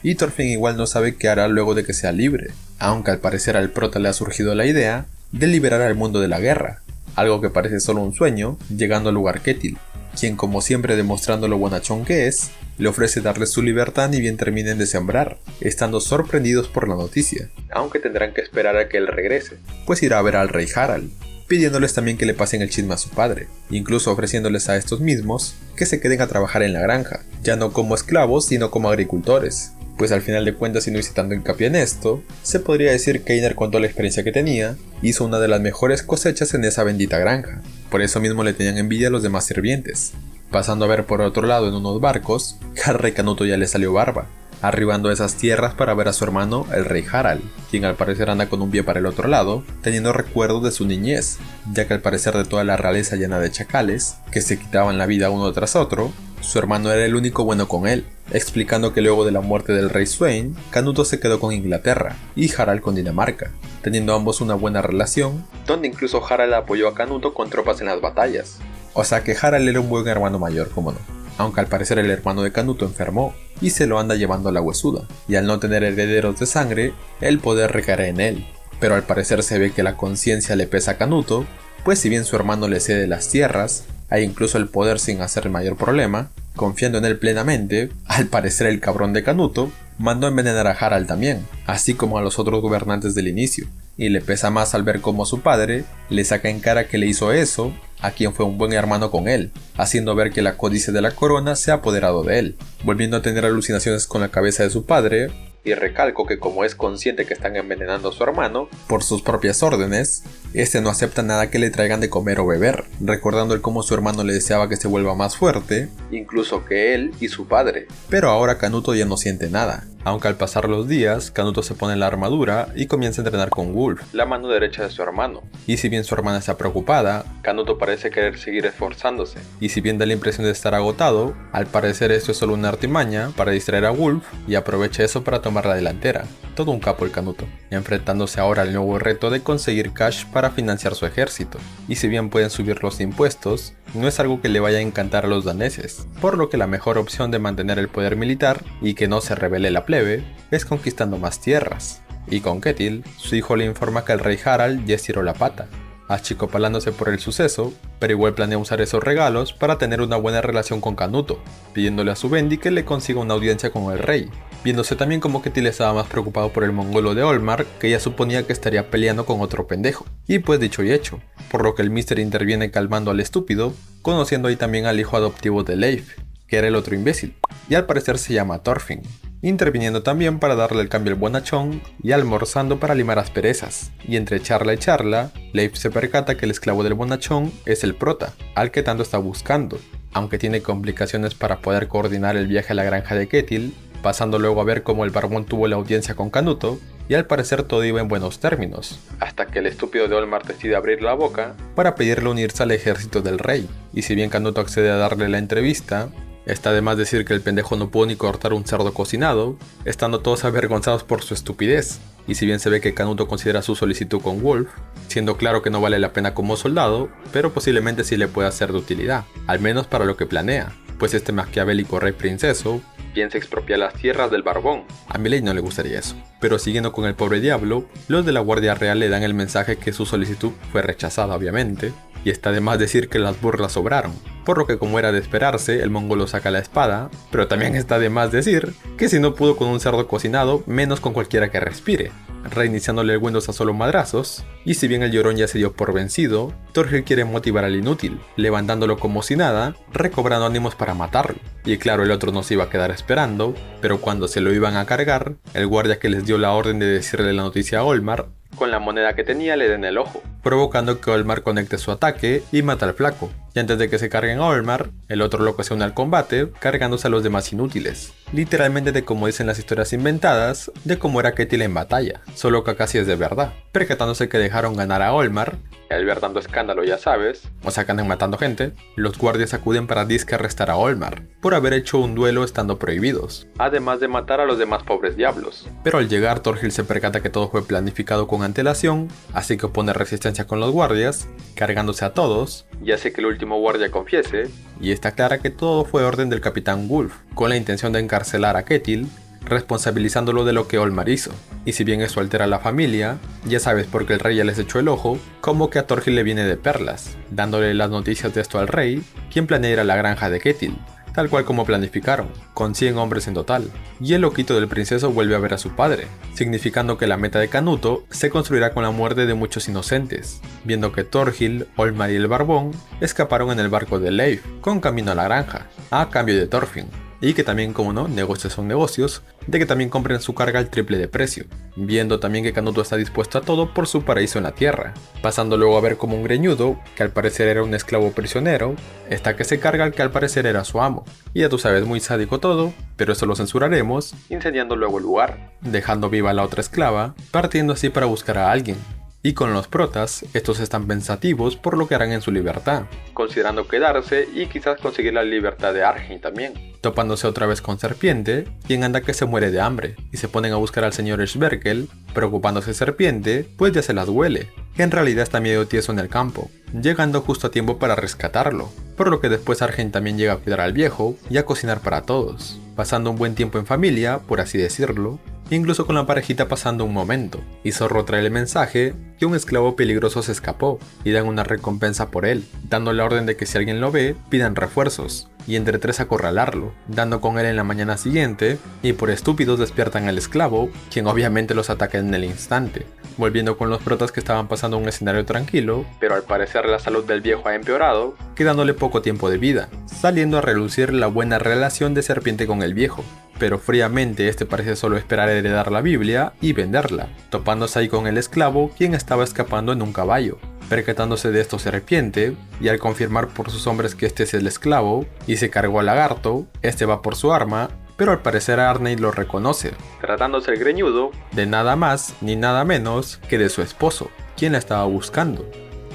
Y Thorfinn igual no sabe qué hará luego de que sea libre, aunque al parecer al prota le ha surgido la idea de liberar al mundo de la guerra, algo que parece solo un sueño, llegando al lugar Ketil, quien como siempre demostrando lo bonachón que es, le ofrece darles su libertad ni bien terminen de sembrar, estando sorprendidos por la noticia, aunque tendrán que esperar a que él regrese, pues irá a ver al rey Harald, pidiéndoles también que le pasen el chisme a su padre, incluso ofreciéndoles a estos mismos que se queden a trabajar en la granja, ya no como esclavos sino como agricultores. Pues al final de cuentas, y no hice tanto hincapié en esto, se podría decir que Einar, con toda la experiencia que tenía, hizo una de las mejores cosechas en esa bendita granja. Por eso mismo le tenían envidia a los demás sirvientes. Pasando a ver por otro lado en unos barcos, que al rey Canuto ya le salió barba, arribando a esas tierras para ver a su hermano, el rey Harald, quien al parecer anda con un pie para el otro lado, teniendo recuerdos de su niñez, ya que al parecer de toda la realeza llena de chacales, que se quitaban la vida uno tras otro, su hermano era el único bueno con él, explicando que luego de la muerte del rey Sweyn, Canuto se quedó con Inglaterra y Harald con Dinamarca, teniendo ambos una buena relación, donde incluso Harald apoyó a Canuto con tropas en las batallas. O sea que Harald era un buen hermano mayor, como no. Aunque al parecer el hermano de Canuto enfermó y se lo anda llevando a la huesuda, y al no tener herederos de sangre, el poder recae en él. Pero al parecer se ve que la conciencia le pesa a Canuto, pues si bien su hermano le cede las tierras, e incluso el poder sin hacer mayor problema, confiando en él plenamente, al parecer el cabrón de Canuto mandó envenenar a Harald también, así como a los otros gobernantes del inicio, y le pesa más al ver cómo su padre le saca en cara que le hizo eso a quien fue un buen hermano con él, haciendo ver que la codicia de la corona se ha apoderado de él, volviendo a tener alucinaciones con la cabeza de su padre. Y recalco que como es consciente que están envenenando a su hermano, por sus propias órdenes, este no acepta nada que le traigan de comer o beber, recordando el cómo su hermano le deseaba que se vuelva más fuerte, incluso que él y su padre. Pero ahora Canuto ya no siente nada, aunque al pasar los días, Canuto se pone la armadura y comienza a entrenar con Wulf, la mano derecha de su hermano. Y si bien su hermana está preocupada, Canuto parece querer seguir esforzándose. Y si bien da la impresión de estar agotado, al parecer esto es solo una artimaña para distraer a Wulf y aprovecha eso para tomar la delantera. Todo un capo el Canuto, enfrentándose ahora al nuevo reto de conseguir cash para financiar su ejército. Y si bien pueden subir los impuestos, no es algo que le vaya a encantar a los daneses, por lo que la mejor opción de mantener el poder militar y que no se revele la plebe es conquistando más tierras. Y con Ketil, su hijo le informa que el rey Harald ya estiró la pata, achicopalándose por el suceso, pero igual planea usar esos regalos para tener una buena relación con Canuto, pidiéndole a su Bendi que le consiga una audiencia con el rey, viéndose también como Ketil estaba más preocupado por el mongolo de Olmar, que ya suponía que estaría peleando con otro pendejo. Y pues dicho y hecho, por lo que el Mister interviene calmando al estúpido, conociendo ahí también al hijo adoptivo de Leif, que era el otro imbécil, y al parecer se llama Thorfinn. interviniendo también para darle el cambio al bonachón y almorzando para limar asperezas. Y entre charla y charla, Leif se percata que el esclavo del bonachón es el prota, al que tanto está buscando, aunque tiene complicaciones para poder coordinar el viaje a la granja de Ketil, pasando luego a ver cómo el barbón tuvo la audiencia con Canuto, y al parecer todo iba en buenos términos, hasta que el estúpido de Olmar decide abrir la boca para pedirle unirse al ejército del rey, y si bien Canuto accede a darle la entrevista, está de más decir que el pendejo no pudo ni cortar un cerdo cocinado, estando todos avergonzados por su estupidez, y si bien se ve que Canuto considera su solicitud con Wolf, siendo claro que no vale la pena como soldado, pero posiblemente sí le pueda ser de utilidad, al menos para lo que planea, pues este maquiavélico rey princeso piensa expropiar las tierras del barbón. A Milei no le gustaría eso. Pero siguiendo con el pobre diablo, los de la Guardia Real le dan el mensaje que su solicitud fue rechazada obviamente, y está de más decir que las burlas sobraron, por lo que como era de esperarse, el mongolo saca la espada, pero también está de más decir que si no pudo con un cerdo cocinado, menos con cualquiera que respire, reiniciándole el Windows a solo madrazos, y si bien el llorón ya se dio por vencido, Thorgil quiere motivar al inútil, levantándolo como si nada, recobrando ánimos para matarlo. Y claro, el otro no se iba a quedar esperando, pero cuando se lo iban a cargar, el guardia que les dio la orden de decirle la noticia a Olmar, con la moneda que tenía le den el ojo, provocando que Olmar conecte su ataque y mata al flaco. Y antes de que se carguen a Olmar, el otro loco se une al combate, cargándose a los demás inútiles. Literalmente de como dicen las historias inventadas, de cómo era Ketil en batalla, solo que acá sí es de verdad. Percatándose que dejaron ganar a Olmar, al ver tanto escándalo ya sabes, o sea que andan matando gente, los guardias acuden para disque arrestar a Olmar, por haber hecho un duelo estando prohibidos, además de matar a los demás pobres diablos. Pero al llegar Thorgil se percata que todo fue planificado con antelación, así que opone resistencia con los guardias, cargándose a todos, y hace que el último guardia confiese, y está clara que todo fue orden del capitán Wolf, con la intención de encarcelar a Ketil, responsabilizándolo de lo que Olmar hizo. Y si bien eso altera a la familia, ya sabes porque el rey ya les echó el ojo, como que a Thorgil le viene de perlas, dándole las noticias de esto al rey, quien planea ir a la granja de Ketil, tal cual como planificaron, con 100 hombres en total, y el loquito del princeso vuelve a ver a su padre, significando que la meta de Canuto se construirá con la muerte de muchos inocentes, viendo que Thorgil, Olmar y el barbón escaparon en el barco de Leif, con camino a la granja, a cambio de Thorfinn. Y que también, como no, negocios son negocios, de que también compren su carga al triple de precio, viendo también que Canuto está dispuesto a todo por su paraíso en la tierra, pasando luego a ver como un greñudo, que al parecer era un esclavo prisionero, está que se carga al que al parecer era su amo, y ya tú sabes, muy sádico todo, pero eso lo censuraremos, incendiando luego el lugar, dejando viva a la otra esclava, partiendo así para buscar a alguien. Y con los protas, estos están pensativos por lo que harán en su libertad, considerando quedarse y quizás conseguir la libertad de Argyn también, topándose otra vez con Serpiente, quien anda que se muere de hambre, y se ponen a buscar al señor Sverkel, preocupándose Serpiente, pues ya se las huele, que en realidad está medio tieso en el campo, llegando justo a tiempo para rescatarlo, por lo que después Argyn también llega a cuidar al viejo y a cocinar para todos, pasando un buen tiempo en familia, por así decirlo, incluso con la parejita pasando un momento, y Zorro trae el mensaje que un esclavo peligroso se escapó, y dan una recompensa por él, dando la orden de que si alguien lo ve, pidan refuerzos, y entre tres acorralarlo, dando con él en la mañana siguiente, y por estúpidos despiertan al esclavo, quien obviamente los ataca en el instante, volviendo con los protas que estaban pasando un escenario tranquilo, pero al parecer la salud del viejo ha empeorado, quedándole poco tiempo de vida, saliendo a relucir la buena relación de Serpiente con el viejo, pero fríamente este parece solo esperar heredar la Biblia y venderla, topándose ahí con el esclavo quien estaba escapando en un caballo. Percatándose de esto Serpiente, y al confirmar por sus hombres que este es el esclavo, y se cargó al lagarto, este va por su arma, pero al parecer Arney lo reconoce, tratándose el greñudo de nada más ni nada menos que de su esposo, quien la estaba buscando,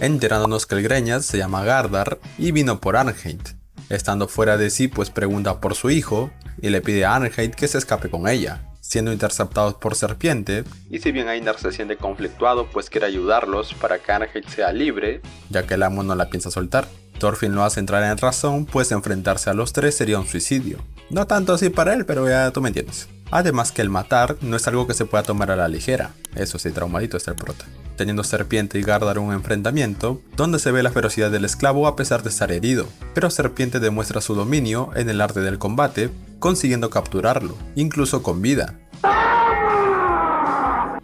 enterándonos que el greñas se llama Gardar y vino por Arnheid. Estando fuera de sí pues pregunta por su hijo, y le pide a Arnheid que se escape con ella, siendo interceptados por Serpiente, y si bien Einar se siente conflictuado pues quiere ayudarlos para que Arnheid sea libre, ya que el amo no la piensa soltar. Thorfinn lo hace entrar en razón pues enfrentarse a los tres sería un suicidio, no tanto así para él, pero ya tú me entiendes. Además que el matar no es algo que se pueda tomar a la ligera, eso sí, traumadito está el prota, teniendo Serpiente y Gardar un enfrentamiento donde se ve la ferocidad del esclavo a pesar de estar herido, pero Serpiente demuestra su dominio en el arte del combate, consiguiendo capturarlo, incluso con vida.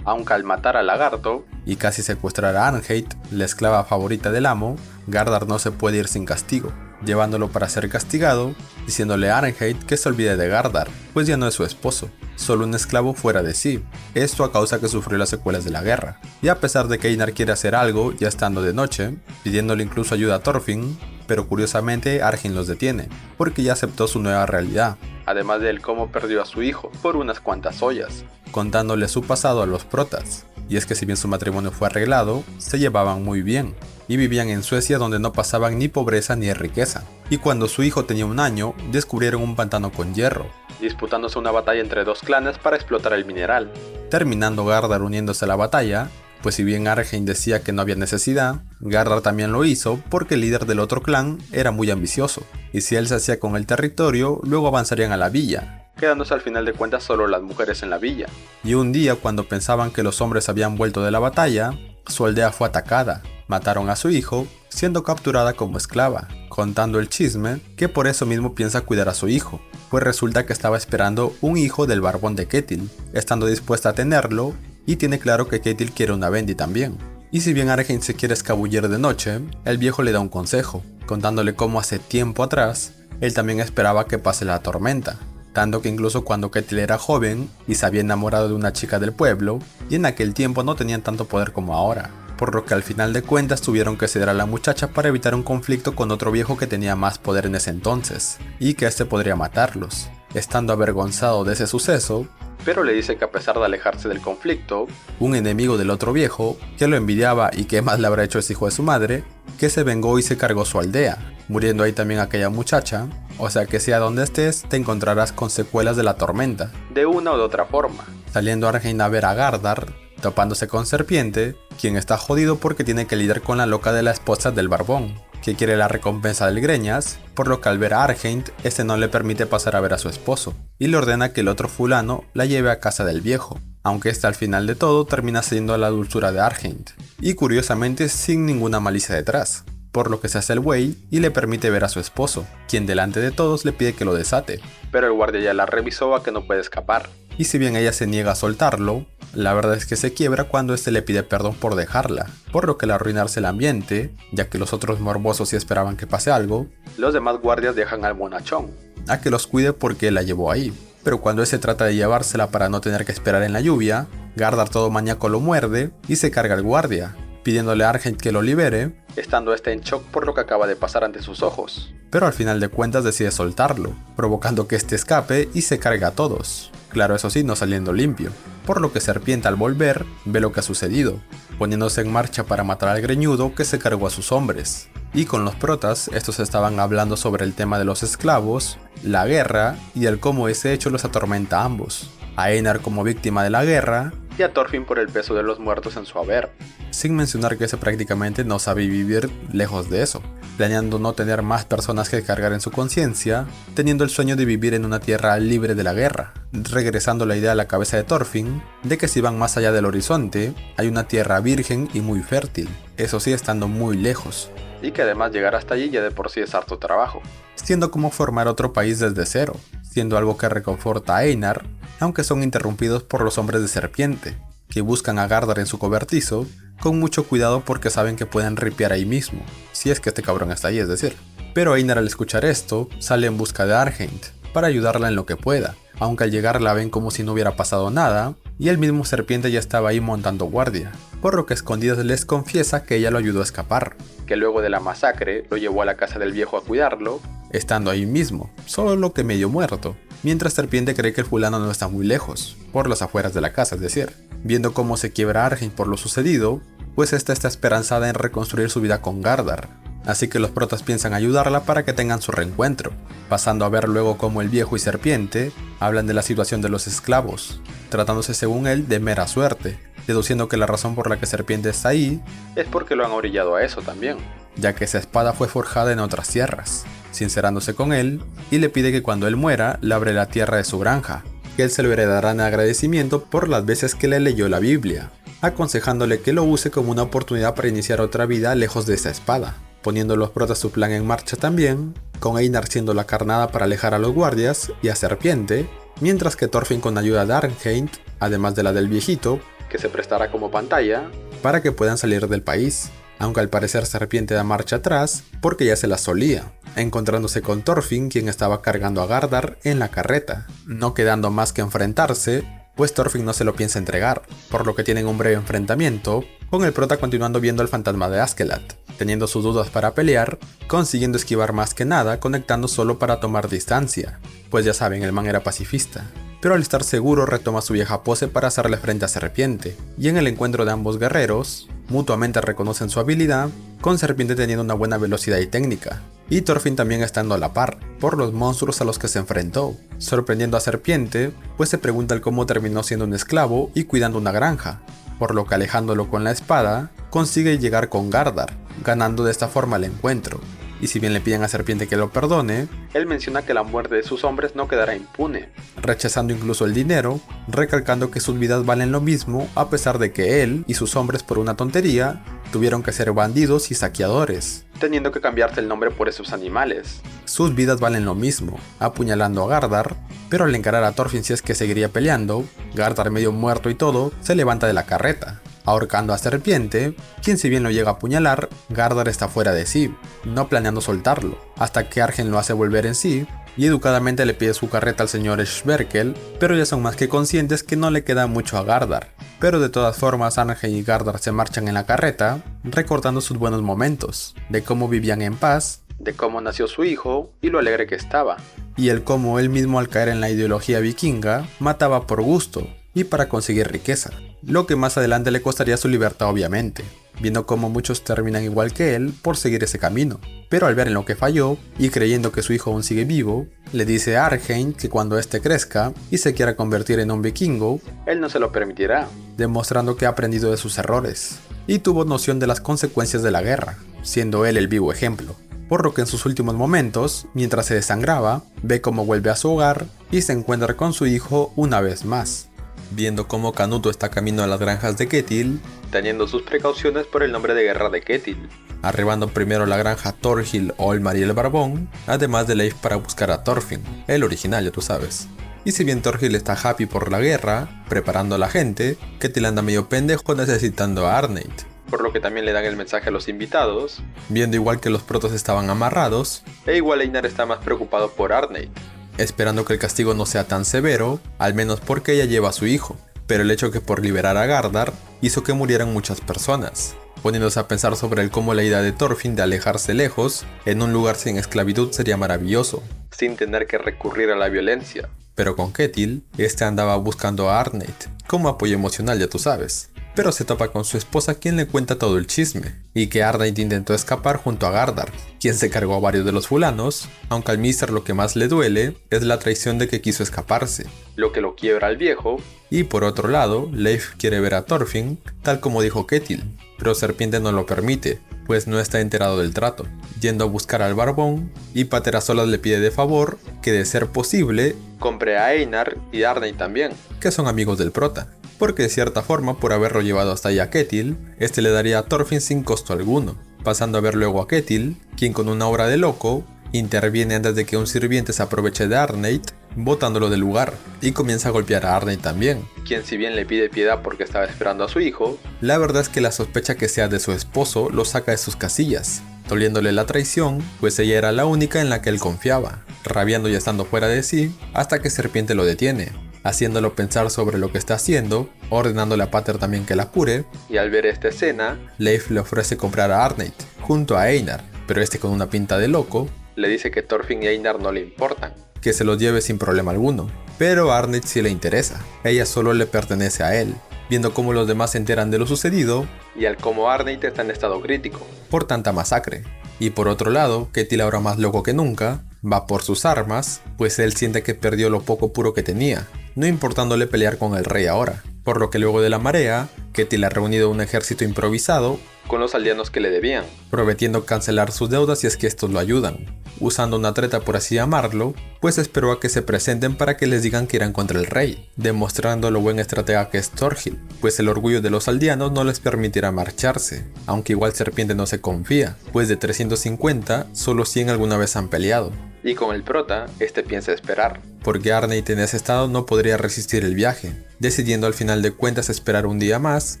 Aunque al matar al lagarto y casi secuestrar a Arnheid, la esclava favorita del amo, Gardar no se puede ir sin castigo, llevándolo para ser castigado, diciéndole a Arnheid que se olvide de Gardar, pues ya no es su esposo, solo un esclavo fuera de sí, esto a causa que sufrió las secuelas de la guerra. Y a pesar de que Einar quiere hacer algo, ya estando de noche, pidiéndole incluso ayuda a Thorfinn, pero curiosamente Arnheid los detiene, porque ya aceptó su nueva realidad, además de él cómo perdió a su hijo por unas cuantas ollas, contándole su pasado a los protas. Y es que si bien su matrimonio fue arreglado, se llevaban muy bien, y vivían en Suecia donde no pasaban ni pobreza ni riqueza. Y cuando su hijo tenía 1 año, descubrieron un pantano con hierro, disputándose una batalla entre 2 clanes para explotar el mineral, terminando Gardar uniéndose a la batalla, pues si bien Arnheid decía que no había necesidad, Gardar también lo hizo porque el líder del otro clan era muy ambicioso, y si él se hacía con el territorio, luego avanzarían a la villa, quedándose al final de cuentas solo las mujeres en la villa. Y un día, cuando pensaban que los hombres habían vuelto de la batalla, su aldea fue atacada, mataron a su hijo, siendo capturada como esclava, contando el chisme que por eso mismo piensa cuidar a su hijo, pues resulta que estaba esperando un hijo del barbón de Ketil, estando dispuesta a tenerlo, y tiene claro que Ketil quiere una Vendi también. Y si bien Arnheid se quiere escabullir de noche, el viejo le da un consejo, contándole cómo hace tiempo atrás, él también esperaba que pase la tormenta, tanto que incluso cuando Ketil era joven y se había enamorado de una chica del pueblo, y en aquel tiempo no tenían tanto poder como ahora, por lo que al final de cuentas tuvieron que ceder a la muchacha para evitar un conflicto con otro viejo que tenía más poder en ese entonces, y que este podría matarlos. Estando avergonzado de ese suceso, pero le dice que a pesar de alejarse del conflicto, un enemigo del otro viejo, que lo envidiaba y que más le habrá hecho ese hijo de su madre, que se vengó y se cargó su aldea, muriendo ahí también aquella muchacha, o sea que sea donde estés, te encontrarás con secuelas de la tormenta, de una u otra forma, saliendo Arnheid a ver a Gardar, topándose con Serpiente, quien está jodido porque tiene que lidiar con la loca de la esposa del barbón, que quiere la recompensa del Greñas, por lo que al ver a Arnheid, este no le permite pasar a ver a su esposo, y le ordena que el otro fulano la lleve a casa del viejo, aunque este al final de todo termina siendo a la dulzura de Arnheid, y curiosamente sin ninguna malicia detrás, por lo que se hace el güey y le permite ver a su esposo, quien delante de todos le pide que lo desate, pero el guardia ya la revisó a que no puede escapar, y si bien ella se niega a soltarlo, la verdad es que se quiebra cuando este le pide perdón por dejarla, por lo que al arruinarse el ambiente, ya que los otros morbosos sí esperaban que pase algo, los demás guardias dejan al bonachón a que los cuide porque él la llevó ahí, pero cuando ese trata de llevársela para no tener que esperar en la lluvia, Gardar todo maníaco lo muerde y se carga al guardia, pidiéndole a Arnheid que lo libere, estando este en shock por lo que acaba de pasar ante sus ojos, pero al final de cuentas decide soltarlo, provocando que este escape y se carga a todos, claro eso sí no saliendo limpio, por lo que Serpiente al volver ve lo que ha sucedido, poniéndose en marcha para matar al greñudo que se cargó a sus hombres, y con los protas estos estaban hablando sobre el tema de los esclavos, la guerra y el cómo ese hecho los atormenta a ambos, a Einar como víctima de la guerra y a Thorfinn por el peso de los muertos en su haber, sin mencionar que ese prácticamente no sabe vivir lejos de eso, planeando no tener más personas que cargar en su conciencia, teniendo el sueño de vivir en una tierra libre de la guerra, regresando la idea a la cabeza de Thorfinn de que si van más allá del horizonte, hay una tierra virgen y muy fértil, eso sí estando muy lejos, y que además llegar hasta allí ya de por sí es harto trabajo, siendo como formar otro país desde cero, siendo algo que reconforta a Einar, aunque son interrumpidos por los hombres de Serpiente, que buscan a Gardar en su cobertizo, con mucho cuidado porque saben que pueden ripear ahí mismo, si es que este cabrón está ahí, es decir. Pero Einar al escuchar esto, sale en busca de Arnheid, para ayudarla en lo que pueda, aunque al llegar la ven como si no hubiera pasado nada, y el mismo Serpiente ya estaba ahí montando guardia, por lo que a escondidas les confiesa que ella lo ayudó a escapar, que luego de la masacre lo llevó a la casa del viejo a cuidarlo, estando ahí mismo, solo que medio muerto, mientras Serpiente cree que el fulano no está muy lejos, por las afueras de la casa, es decir, viendo cómo se quiebra Arnheid por lo sucedido, pues esta está esperanzada en reconstruir su vida con Gardar, así que los protas piensan ayudarla para que tengan su reencuentro, pasando a ver luego cómo el viejo y Serpiente hablan de la situación de los esclavos, tratándose según él de mera suerte, deduciendo que la razón por la que Serpiente está ahí es porque lo han orillado a eso también, ya que esa espada fue forjada en otras tierras, sincerándose con él y le pide que cuando él muera labre la tierra de su granja, que él se lo heredará en agradecimiento por las veces que le leyó la Biblia, aconsejándole que lo use como una oportunidad para iniciar otra vida lejos de esa espada, poniendo los protas su plan en marcha también, con Einar siendo la carnada para alejar a los guardias y a Serpiente, mientras que Thorfinn con ayuda de Arnheid, además de la del viejito, que se prestará como pantalla, para que puedan salir del país, aunque al parecer Serpiente da marcha atrás porque ya se la solía, encontrándose con Thorfinn, quien estaba cargando a Gardar en la carreta, no quedando más que enfrentarse, pues Thorfinn no se lo piensa entregar, por lo que tienen un breve enfrentamiento, con el prota continuando viendo al fantasma de Askeladd, teniendo sus dudas para pelear, consiguiendo esquivar más que nada, conectando solo para tomar distancia, pues ya saben, el man era pacifista. Pero al estar seguro retoma su vieja pose para hacerle frente a Serpiente, y en el encuentro de ambos guerreros, mutuamente reconocen su habilidad, con Serpiente teniendo una buena velocidad y técnica, y Thorfinn también estando a la par, por los monstruos a los que se enfrentó, sorprendiendo a Serpiente, pues se pregunta el cómo terminó siendo un esclavo y cuidando una granja, por lo que alejándolo con la espada, consigue llegar con Gardar, ganando de esta forma el encuentro. Y si bien le piden a Serpiente que lo perdone, él menciona que la muerte de sus hombres no quedará impune, rechazando incluso el dinero, recalcando que sus vidas valen lo mismo a pesar de que él y sus hombres por una tontería tuvieron que ser bandidos y saqueadores, teniendo que cambiarse el nombre por esos animales. Sus vidas valen lo mismo, apuñalando a Gardar, pero al encarar a Thorfinn si es que seguiría peleando, Gardar medio muerto y todo, se levanta de la carreta, ahorcando a Serpiente, quien si bien lo llega a apuñalar, Gardar está fuera de sí, no planeando soltarlo, hasta que Argen lo hace volver en sí, y educadamente le pide su carreta al señor Sverkel, pero ya son más que conscientes que no le queda mucho a Gardar. Pero de todas formas Argen y Gardar se marchan en la carreta, recordando sus buenos momentos, de cómo vivían en paz, de cómo nació su hijo y lo alegre que estaba, y el cómo él mismo al caer en la ideología vikinga, mataba por gusto, y para conseguir riqueza, lo que más adelante le costaría su libertad obviamente, viendo cómo muchos terminan igual que él por seguir ese camino, pero al ver en lo que falló y creyendo que su hijo aún sigue vivo, le dice a Argen que cuando éste crezca y se quiera convertir en un vikingo, él no se lo permitirá, demostrando que ha aprendido de sus errores, y tuvo noción de las consecuencias de la guerra, siendo él el vivo ejemplo. Por lo que en sus últimos momentos, mientras se desangraba, ve cómo vuelve a su hogar y se encuentra con su hijo una vez más, viendo cómo Canuto está camino a las granjas de Ketil, teniendo sus precauciones por el nombre de guerra de Ketil, arribando primero a la granja Thorhild, Olmar y el Barbón, además de Leif para buscar a Thorfinn, el original ya tú sabes. Y si bien Thorhild está happy por la guerra, preparando a la gente, Ketil anda medio pendejo necesitando a Arneit, por lo que también le dan el mensaje a los invitados, viendo igual que los protos estaban amarrados, e igual Einar está más preocupado por Arneit, esperando que el castigo no sea tan severo, al menos porque ella lleva a su hijo, pero el hecho que por liberar a Gardar hizo que murieran muchas personas, poniéndose a pensar sobre el cómo la idea de Thorfinn de alejarse lejos, en un lugar sin esclavitud sería maravilloso, sin tener que recurrir a la violencia. Pero con Ketil, este andaba buscando a Arneit, como apoyo emocional ya tú sabes, pero se topa con su esposa quien le cuenta todo el chisme, y que Arneit intentó escapar junto a Gardar, quien se cargó a varios de los fulanos, aunque al Mister lo que más le duele es la traición de que quiso escaparse, lo que lo quiebra al viejo, y por otro lado, Leif quiere ver a Thorfinn, tal como dijo Ketil, pero Serpiente no lo permite, pues no está enterado del trato, yendo a buscar al Barbón, y Patera Solas le pide de favor que de ser posible, compre a Einar y Arneit también, que son amigos del prota, porque de cierta forma por haberlo llevado hasta allá a Ketil, este le daría a Thorfinn sin costo alguno, pasando a ver luego a Ketil, quien con una obra de loco, interviene antes de que un sirviente se aproveche de Arneit, botándolo del lugar, y comienza a golpear a Arneit también, quien si bien le pide piedad porque estaba esperando a su hijo, la verdad es que la sospecha que sea de su esposo lo saca de sus casillas, doliéndole la traición, pues ella era la única en la que él confiaba, rabiando y estando fuera de sí, hasta que Serpiente lo detiene, haciéndolo pensar sobre lo que está haciendo, ordenándole a Pater también que la cure, y al ver esta escena, Leif le ofrece comprar a Arneit, junto a Einar, pero este con una pinta de loco, le dice que Thorfinn y Einar no le importan, que se los lleve sin problema alguno, pero a Arneit sí le interesa, ella solo le pertenece a él, viendo cómo los demás se enteran de lo sucedido, y al cómo Arneit está en estado crítico, por tanta masacre. Y por otro lado, Ketil ahora más loco que nunca, va por sus armas, pues él siente que perdió lo poco puro que tenía, no importándole pelear con el rey ahora, por lo que luego de la marea, Ketil ha reunido un ejército improvisado con los aldeanos que le debían, prometiendo cancelar sus deudas si es que estos lo ayudan, usando una treta por así llamarlo, pues esperó a que se presenten para que les digan que irán contra el rey, demostrando lo buen estratega que es Thorhild, pues el orgullo de los aldeanos no les permitirá marcharse, aunque igual Serpiente no se confía, pues de 350, solo 100 alguna vez han peleado. Y con el prota, este piensa esperar, porque Arneit en ese estado no podría resistir el viaje, decidiendo al final de cuentas esperar un día más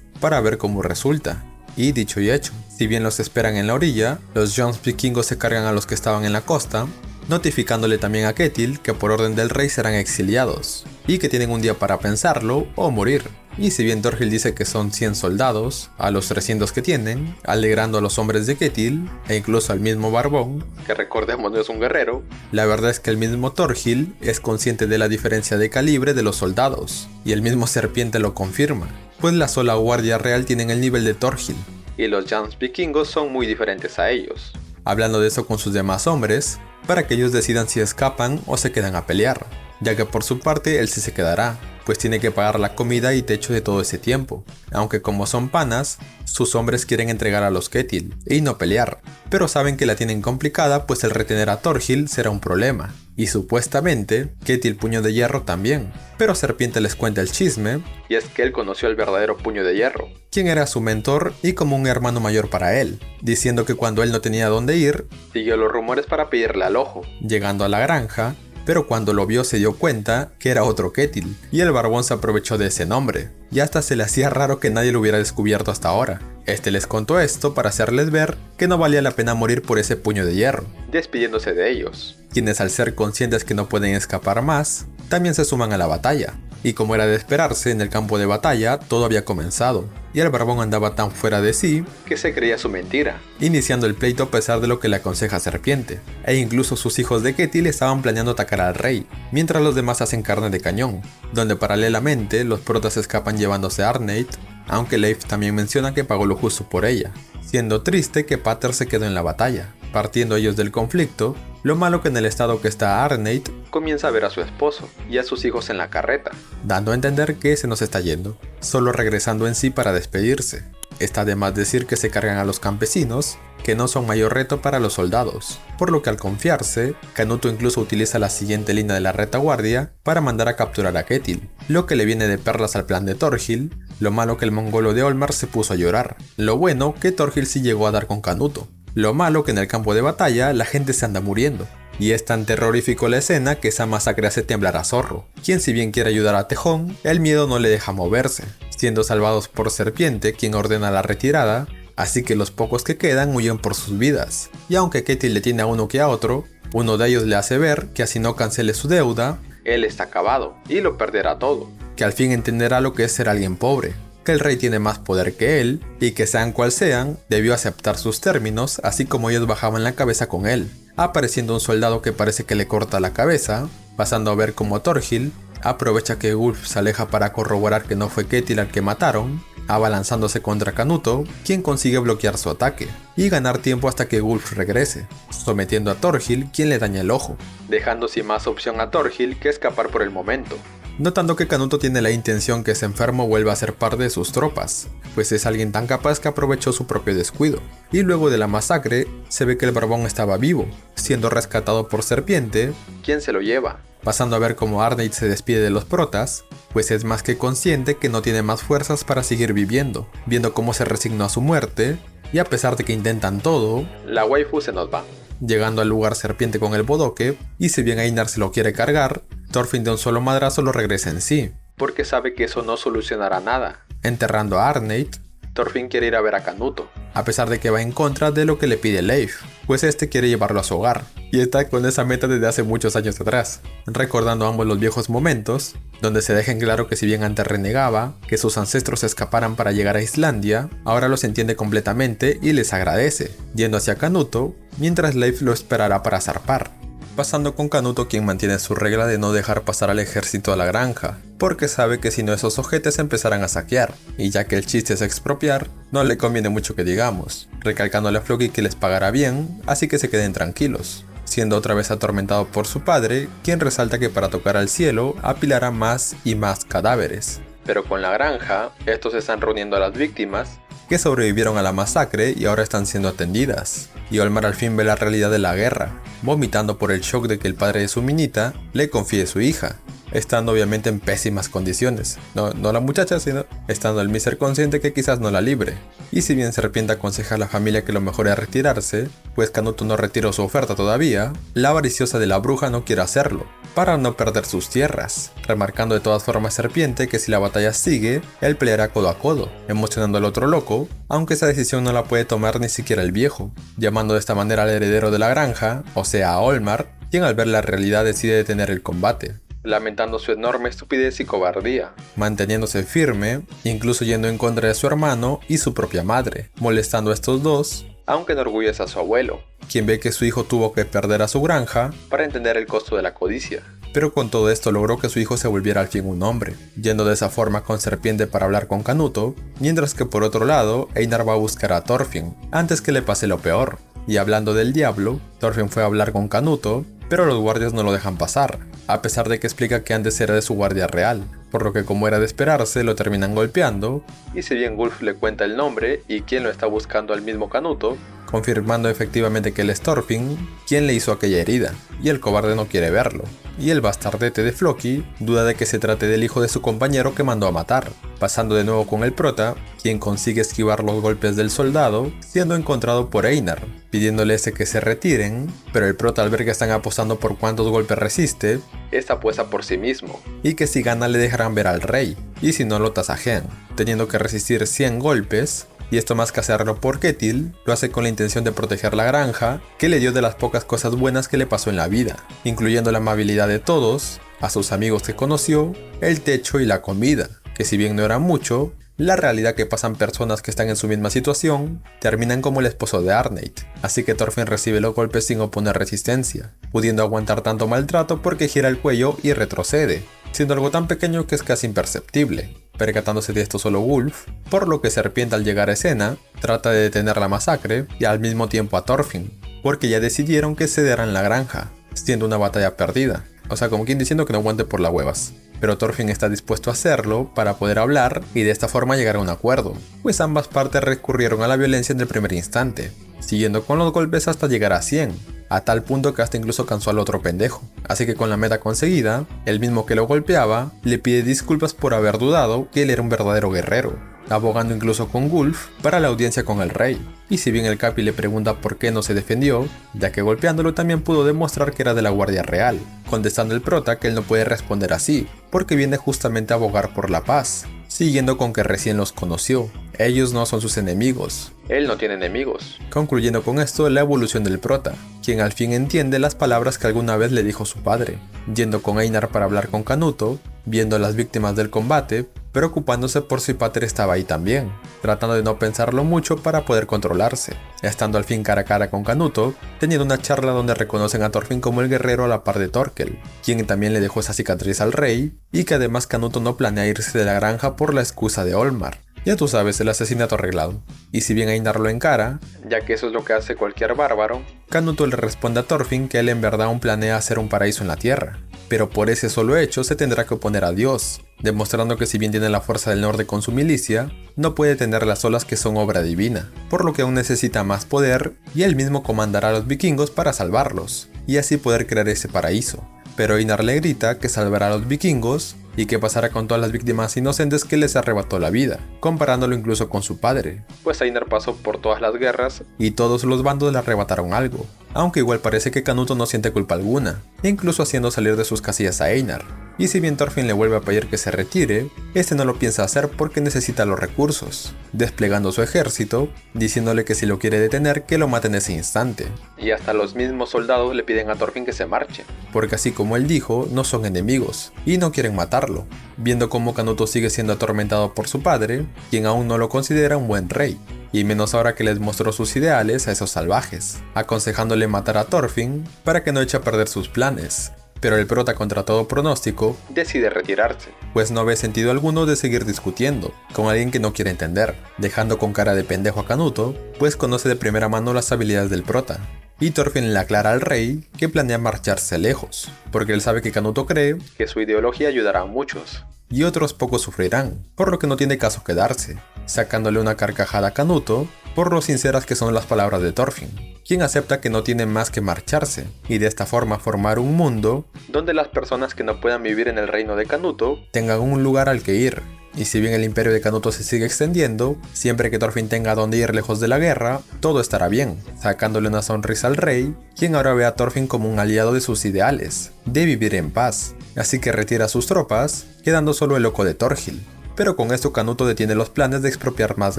para ver cómo resulta. Y dicho y hecho, si bien los esperan en la orilla, los Jones vikingos se cargan a los que estaban en la costa, notificándole también a Ketil que por orden del rey serán exiliados, y que tienen un día para pensarlo o morir. Y si bien Thorhild dice que son 100 soldados, a los 300 que tienen, alegrando a los hombres de Ketil, e incluso al mismo Barbón, que recordemos no es un guerrero, la verdad es que el mismo Thorhild es consciente de la diferencia de calibre de los soldados, y el mismo Serpiente lo confirma, pues la sola guardia real tienen el nivel de Thorhild, y los Jans vikingos son muy diferentes a ellos. Hablando de eso con sus demás hombres, para que ellos decidan si escapan o se quedan a pelear, ya que por su parte él sí se quedará, pues tiene que pagar la comida y techo de todo ese tiempo, aunque como son panas, sus hombres quieren entregar a los Ketil y no pelear, pero saben que la tienen complicada pues el retener a Thorhild será un problema, y supuestamente Ketil Puño de Hierro también, pero Serpiente les cuenta el chisme, y es que él conoció al verdadero Puño de Hierro, quien era su mentor y como un hermano mayor para él, diciendo que cuando él no tenía dónde ir, siguió los rumores para pedirle al ojo, llegando a la granja, pero cuando lo vio se dio cuenta que era otro Ketil, y el Barbón se aprovechó de ese nombre, y hasta se le hacía raro que nadie lo hubiera descubierto hasta ahora. Este les contó esto para hacerles ver que no valía la pena morir por ese puño de hierro, despidiéndose de ellos, quienes al ser conscientes que no pueden escapar más, también se suman a la batalla. Y como era de esperarse, en el campo de batalla todo había comenzado, y el Barbón andaba tan fuera de sí que se creía su mentira, iniciando el pleito a pesar de lo que le aconseja Serpiente, e incluso sus hijos de Ketil estaban planeando atacar al rey, mientras los demás hacen carne de cañón, donde paralelamente los protas escapan llevándose a Arneit, aunque Leif también menciona que pagó lo justo por ella, siendo triste que Pater se quedó en la batalla. Partiendo ellos del conflicto, lo malo que en el estado que está Arneit, comienza a ver a su esposo y a sus hijos en la carreta, dando a entender que se nos está yendo, solo regresando en sí para despedirse. Está de más decir que se cargan a los campesinos, que no son mayor reto para los soldados, por lo que al confiarse, Canuto incluso utiliza la siguiente línea de la retaguardia para mandar a capturar a Ketil, lo que le viene de perlas al plan de Thorhild. Lo malo que el mongolo de Olmar se puso a llorar, lo bueno que Thorhild sí llegó a dar con Canuto, lo malo que en el campo de batalla la gente se anda muriendo, y es tan terrorífico la escena que esa masacre hace temblar a Zorro, quien si bien quiere ayudar a Tejón, el miedo no le deja moverse, siendo salvados por Serpiente quien ordena la retirada, así que los pocos que quedan huyen por sus vidas, y aunque Ketil le tiene a uno que a otro, uno de ellos le hace ver que así no cancele su deuda, él está acabado y lo perderá todo, que al fin entenderá lo que es ser alguien pobre, que el rey tiene más poder que él, y que sean cual sean, debió aceptar sus términos, así como ellos bajaban la cabeza con él, apareciendo un soldado que parece que le corta la cabeza, pasando a ver como Thorhild aprovecha que Ulf se aleja para corroborar que no fue Ketil al que mataron, abalanzándose contra Canuto, quien consigue bloquear su ataque, y ganar tiempo hasta que Ulf regrese, sometiendo a Thorhild quien le daña el ojo, dejando sin más opción a Thorhild que escapar por el momento. Notando que Canuto tiene la intención que ese enfermo vuelva a ser parte de sus tropas, pues es alguien tan capaz que aprovechó su propio descuido, y luego de la masacre se ve que el Barbón estaba vivo, siendo rescatado por Serpiente, quien se lo lleva, pasando a ver cómo Arneit se despide de los protas, pues es más que consciente que no tiene más fuerzas para seguir viviendo, viendo cómo se resignó a su muerte, y a pesar de que intentan todo, la waifu se nos va, llegando al lugar Serpiente con el bodoque, y si bien Einar se lo quiere cargar, Thorfinn de un solo madrazo lo regresa en sí, porque sabe que eso no solucionará nada. Enterrando a Arneit, Thorfinn quiere ir a ver a Canuto, a pesar de que va en contra de lo que le pide Leif, pues este quiere llevarlo a su hogar, y está con esa meta desde hace muchos años atrás, recordando ambos los viejos momentos, donde se deja en claro que si bien antes renegaba que sus ancestros escaparan para llegar a Islandia, ahora los entiende completamente y les agradece, yendo hacia Canuto, mientras Leif lo esperará para zarpar. Pasando con Canuto, quien mantiene su regla de no dejar pasar al ejército a la granja, porque sabe que si no esos ojetes empezarán a saquear, y ya que el chiste es expropiar, no le conviene mucho que digamos, recalcándole a Floki que les pagará bien, así que se queden tranquilos, siendo otra vez atormentado por su padre, quien resalta que para tocar al cielo apilará más y más cadáveres. Pero con la granja, estos están reuniendo a las víctimas que sobrevivieron a la masacre y ahora están siendo atendidas, y Olmar al fin ve la realidad de la guerra, vomitando por el shock de que el padre de su minita le confíe su hija, estando obviamente en pésimas condiciones, no la muchacha, sino estando el Miser consciente que quizás no la libre. Y si bien Serpiente aconseja a la familia que lo mejor es retirarse, pues Canuto no retiró su oferta todavía, la avariciosa de la bruja no quiere hacerlo, para no perder sus tierras, remarcando de todas formas Serpiente que si la batalla sigue, él peleará codo a codo, emocionando al otro loco, aunque esa decisión no la puede tomar ni siquiera el viejo, llamando de esta manera al heredero de la granja, o sea a Olmar, quien al ver la realidad decide detener el combate, lamentando su enorme estupidez y cobardía, manteniéndose firme, incluso yendo en contra de su hermano y su propia madre, molestando a estos dos, aunque enorgullece a su abuelo, quien ve que su hijo tuvo que perder a su granja para entender el costo de la codicia. Pero con todo esto logró que su hijo se volviera al fin un hombre, yendo de esa forma con Serpiente para hablar con Canuto, mientras que por otro lado, Einar va a buscar a Thorfinn, antes que le pase lo peor. Y hablando del diablo, Thorfinn fue a hablar con Canuto, pero los guardias no lo dejan pasar, a pesar de que explica que antes era de su guardia real, por lo que como era de esperarse lo terminan golpeando, y si bien Gulf le cuenta el nombre y quién lo está buscando al mismo Canuto, confirmando efectivamente que él es Thorfinn, quien le hizo aquella herida, y el cobarde no quiere verlo, y el bastardete de Floki duda de que se trate del hijo de su compañero que mandó a matar, pasando de nuevo con el prota, quien consigue esquivar los golpes del soldado, siendo encontrado por Einar, pidiéndole ese que se retiren, pero el prota al ver que están apostando por cuántos golpes resiste, esta apuesta por sí mismo, y que si gana le dejarán ver al rey, y si no lo tasajean, teniendo que resistir 100 golpes, y esto más que hacerlo por Ketil, lo hace con la intención de proteger la granja, que le dio de las pocas cosas buenas que le pasó en la vida, incluyendo la amabilidad de todos, a sus amigos que conoció, el techo y la comida, que si bien no era mucho, la realidad que pasan personas que están en su misma situación, terminan como el esposo de Arneit, así que Thorfinn recibe los golpes sin oponer resistencia, pudiendo aguantar tanto maltrato porque gira el cuello y retrocede, siendo algo tan pequeño que es casi imperceptible, percatándose de esto solo Gulf, por lo que Serpiente al llegar a escena, trata de detener la masacre y al mismo tiempo a Thorfinn, porque ya decidieron que cederán la granja, siendo una batalla perdida, o sea como quien diciendo que no aguante por las huevas. Pero Thorfinn está dispuesto a hacerlo para poder hablar y de esta forma llegar a un acuerdo, pues ambas partes recurrieron a la violencia en el primer instante, siguiendo con los golpes hasta llegar a 100, a tal punto que hasta incluso cansó al otro pendejo. Así que con la meta conseguida, el mismo que lo golpeaba, le pide disculpas por haber dudado que él era un verdadero guerrero, abogando incluso con Gulf para la audiencia con el rey. Y si bien el Capi le pregunta por qué no se defendió, ya que golpeándolo también pudo demostrar que era de la guardia real, contestando el prota que él no puede responder así, porque viene justamente a abogar por la paz, siguiendo con que recién los conoció, ellos no son sus enemigos, él no tiene enemigos, concluyendo con esto la evolución del prota, quien al fin entiende las palabras que alguna vez le dijo su padre, yendo con Einar para hablar con Canuto, viendo a las víctimas del combate, preocupándose por si Pater estaba ahí también, tratando de no pensarlo mucho para poder controlarse, estando al fin cara a cara con Canuto, teniendo una charla donde reconocen a Thorfinn como el guerrero a la par de Thorkel, quien también le dejó esa cicatriz al rey, y que además Canuto no planea irse de la granja por la excusa de Olmar. Ya tú sabes, el asesinato arreglado. Y si bien Einar lo encara, ya que eso es lo que hace cualquier bárbaro, Canuto le responde a Thorfinn que él en verdad aún planea hacer un paraíso en la tierra, pero por ese solo hecho se tendrá que oponer a Dios, demostrando que si bien tiene la fuerza del norte con su milicia, no puede tener las olas que son obra divina, por lo que aún necesita más poder y él mismo comandará a los vikingos para salvarlos, y así poder crear ese paraíso. Pero Einar le grita que salvará a los vikingos y que pasará con todas las víctimas inocentes que les arrebató la vida, comparándolo incluso con su padre, pues Einar pasó por todas las guerras y todos los bandos le arrebataron algo, aunque igual parece que Canuto no siente culpa alguna, incluso haciendo salir de sus casillas a Einar. Y si bien Thorfinn le vuelve a pedir que se retire, este no lo piensa hacer porque necesita los recursos, desplegando su ejército, diciéndole que si lo quiere detener que lo mate en ese instante. Y hasta los mismos soldados le piden a Thorfinn que se marche, porque así como él dijo, no son enemigos, y no quieren matarlo, viendo cómo Canuto sigue siendo atormentado por su padre, quien aún no lo considera un buen rey, y menos ahora que les mostró sus ideales a esos salvajes, aconsejándole matar a Thorfinn para que no eche a perder sus planes. Pero el prota, contra todo pronóstico, decide retirarse, pues no ve sentido alguno de seguir discutiendo con alguien que no quiere entender, dejando con cara de pendejo a Canuto, pues conoce de primera mano las habilidades del prota. Y Thorfinn le aclara al rey que planea marcharse lejos, porque él sabe que Canuto cree que su ideología ayudará a muchos, y otros pocos sufrirán, por lo que no tiene caso quedarse, sacándole una carcajada a Canuto por lo sinceras que son las palabras de Thorfinn, quien acepta que no tiene más que marcharse, y de esta forma formar un mundo donde las personas que no puedan vivir en el reino de Canuto tengan un lugar al que ir, Y si bien el imperio de Canuto se sigue extendiendo, siempre que Thorfinn tenga donde ir lejos de la guerra, todo estará bien, sacándole una sonrisa al rey, quien ahora ve a Thorfinn como un aliado de sus ideales, de vivir en paz, así que retira sus tropas, quedando solo el loco de Thorhild. Pero con esto Canuto detiene los planes de expropiar más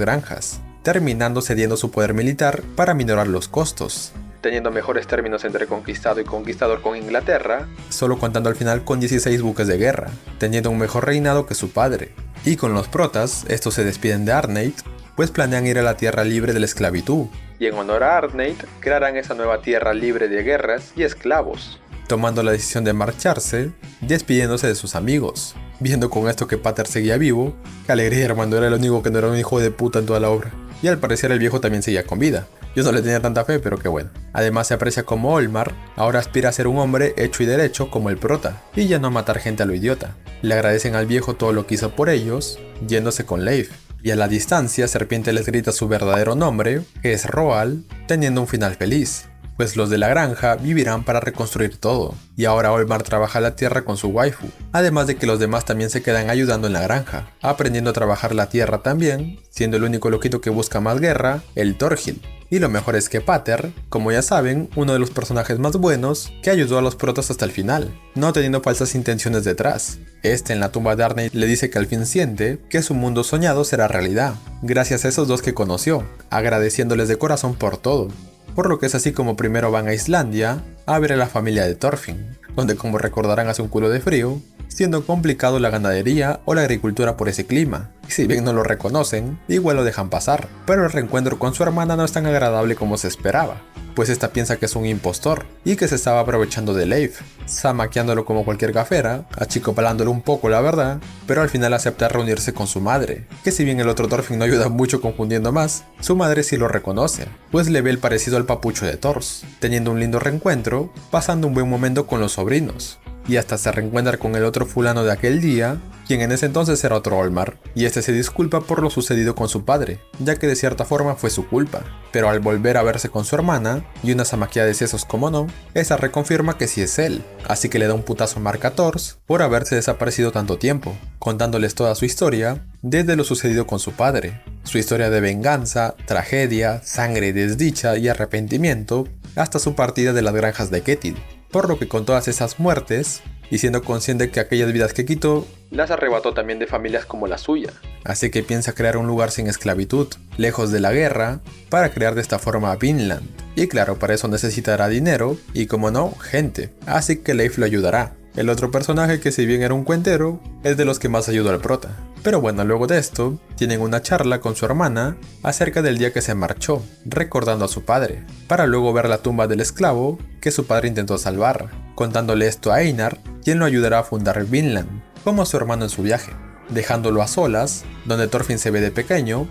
granjas, terminando cediendo su poder militar para minorar los costos, teniendo mejores términos entre conquistado y conquistador con Inglaterra, solo contando al final con 16 buques de guerra, teniendo un mejor reinado que su padre. Y con los protas, estos se despiden de Arneith, pues planean ir a la tierra libre de la esclavitud, y en honor a Arneith, crearán esa nueva tierra libre de guerras y esclavos, tomando la decisión de marcharse, despidiéndose de sus amigos. Viendo con esto que Pater seguía vivo, qué alegría, hermano, era el único que no era un hijo de puta en toda la obra. Y al parecer el viejo también seguía con vida. Yo no le tenía tanta fe, pero qué bueno. Además se aprecia como Olmar ahora aspira a ser un hombre hecho y derecho como el prota, y ya no matar gente a lo idiota. Le agradecen al viejo todo lo que hizo por ellos, yéndose con Leif. Y a la distancia Serpiente les grita su verdadero nombre, que es Roal, teniendo un final feliz, pues los de la granja vivirán para reconstruir todo, y ahora Olmar trabaja la tierra con su waifu, además de que los demás también se quedan ayudando en la granja, aprendiendo a trabajar la tierra también, siendo el único loquito que busca más guerra, el Thorhild. Y lo mejor es que Pater, como ya saben, uno de los personajes más buenos, que ayudó a los protas hasta el final, no teniendo falsas intenciones detrás. Este en la tumba de Arneith le dice que al fin siente que su mundo soñado será realidad, gracias a esos dos que conoció, agradeciéndoles de corazón por todo. Por lo que es así como primero van a Islandia a ver a la familia de Thorfinn, donde como recordarán hace un culo de frío, siendo complicado la ganadería o la agricultura por ese clima, y si bien no lo reconocen, igual lo dejan pasar, pero el reencuentro con su hermana no es tan agradable como se esperaba, pues esta piensa que es un impostor, y que se estaba aprovechando de Leif, zamaqueándolo como cualquier gafera, achicopalándolo un poco la verdad, pero al final acepta reunirse con su madre, que si bien el otro Thorfinn no ayuda mucho confundiendo más, su madre sí lo reconoce, pues le ve el parecido al papucho de Thors, teniendo un lindo reencuentro, pasando un buen momento con los sobrinos, y hasta se reencuentra con el otro fulano de aquel día, quien en ese entonces era otro Olmar, y este se disculpa por lo sucedido con su padre, ya que de cierta forma fue su culpa, pero al volver a verse con su hermana, y una zamaquilla de sesos como no, esa reconfirma que sí es él, así que le da un putazo a Mark a Thors por haberse desaparecido tanto tiempo, contándoles toda su historia, desde lo sucedido con su padre, su historia de venganza, tragedia, sangre, desdicha y arrepentimiento, hasta su partida de las granjas de Kettil. Por lo que con todas esas muertes, y siendo consciente que aquellas vidas que quitó, las arrebató también de familias como la suya. Así que piensa crear un lugar sin esclavitud, lejos de la guerra, para crear de esta forma Vinland. Y claro, para eso necesitará dinero, y como no, gente. Así que Leif lo ayudará. El otro personaje que si bien era un cuentero, es de los que más ayudó al prota. Pero bueno, luego de esto, tienen una charla con su hermana acerca del día que se marchó, recordando a su padre, para luego ver la tumba del esclavo que su padre intentó salvar, contándole esto a Einar, quien lo ayudará a fundar Vinland, como a su hermano en su viaje, dejándolo a solas, donde Thorfinn se ve de pequeño,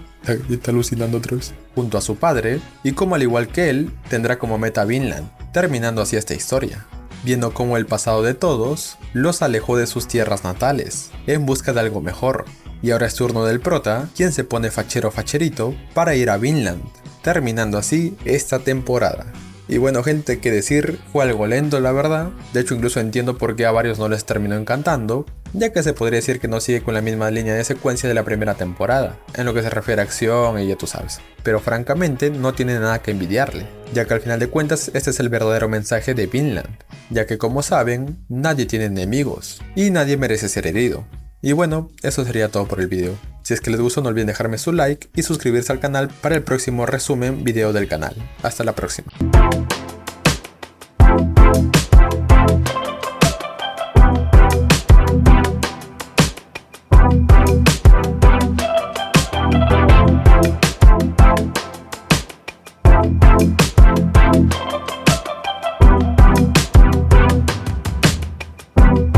está alucinando otra vez, junto a su padre, y como al igual que él, tendrá como meta Vinland, terminando así esta historia, viendo cómo el pasado de todos los alejó de sus tierras natales, en busca de algo mejor, y ahora es turno del prota, quien se pone facherito para ir a Vinland, terminando así esta temporada. Y bueno gente, qué decir, fue algo lento la verdad, de hecho incluso entiendo por qué a varios no les terminó encantando, ya que se podría decir que no sigue con la misma línea de secuencia de la primera temporada, en lo que se refiere a acción y ya tú sabes, pero francamente no tiene nada que envidiarle, ya que al final de cuentas este es el verdadero mensaje de Vinland, ya que como saben, nadie tiene enemigos, y nadie merece ser herido. Y bueno, eso sería todo por el video. Si es que les gustó no olviden dejarme su like y suscribirse al canal para el próximo resumen video del canal. Hasta la próxima.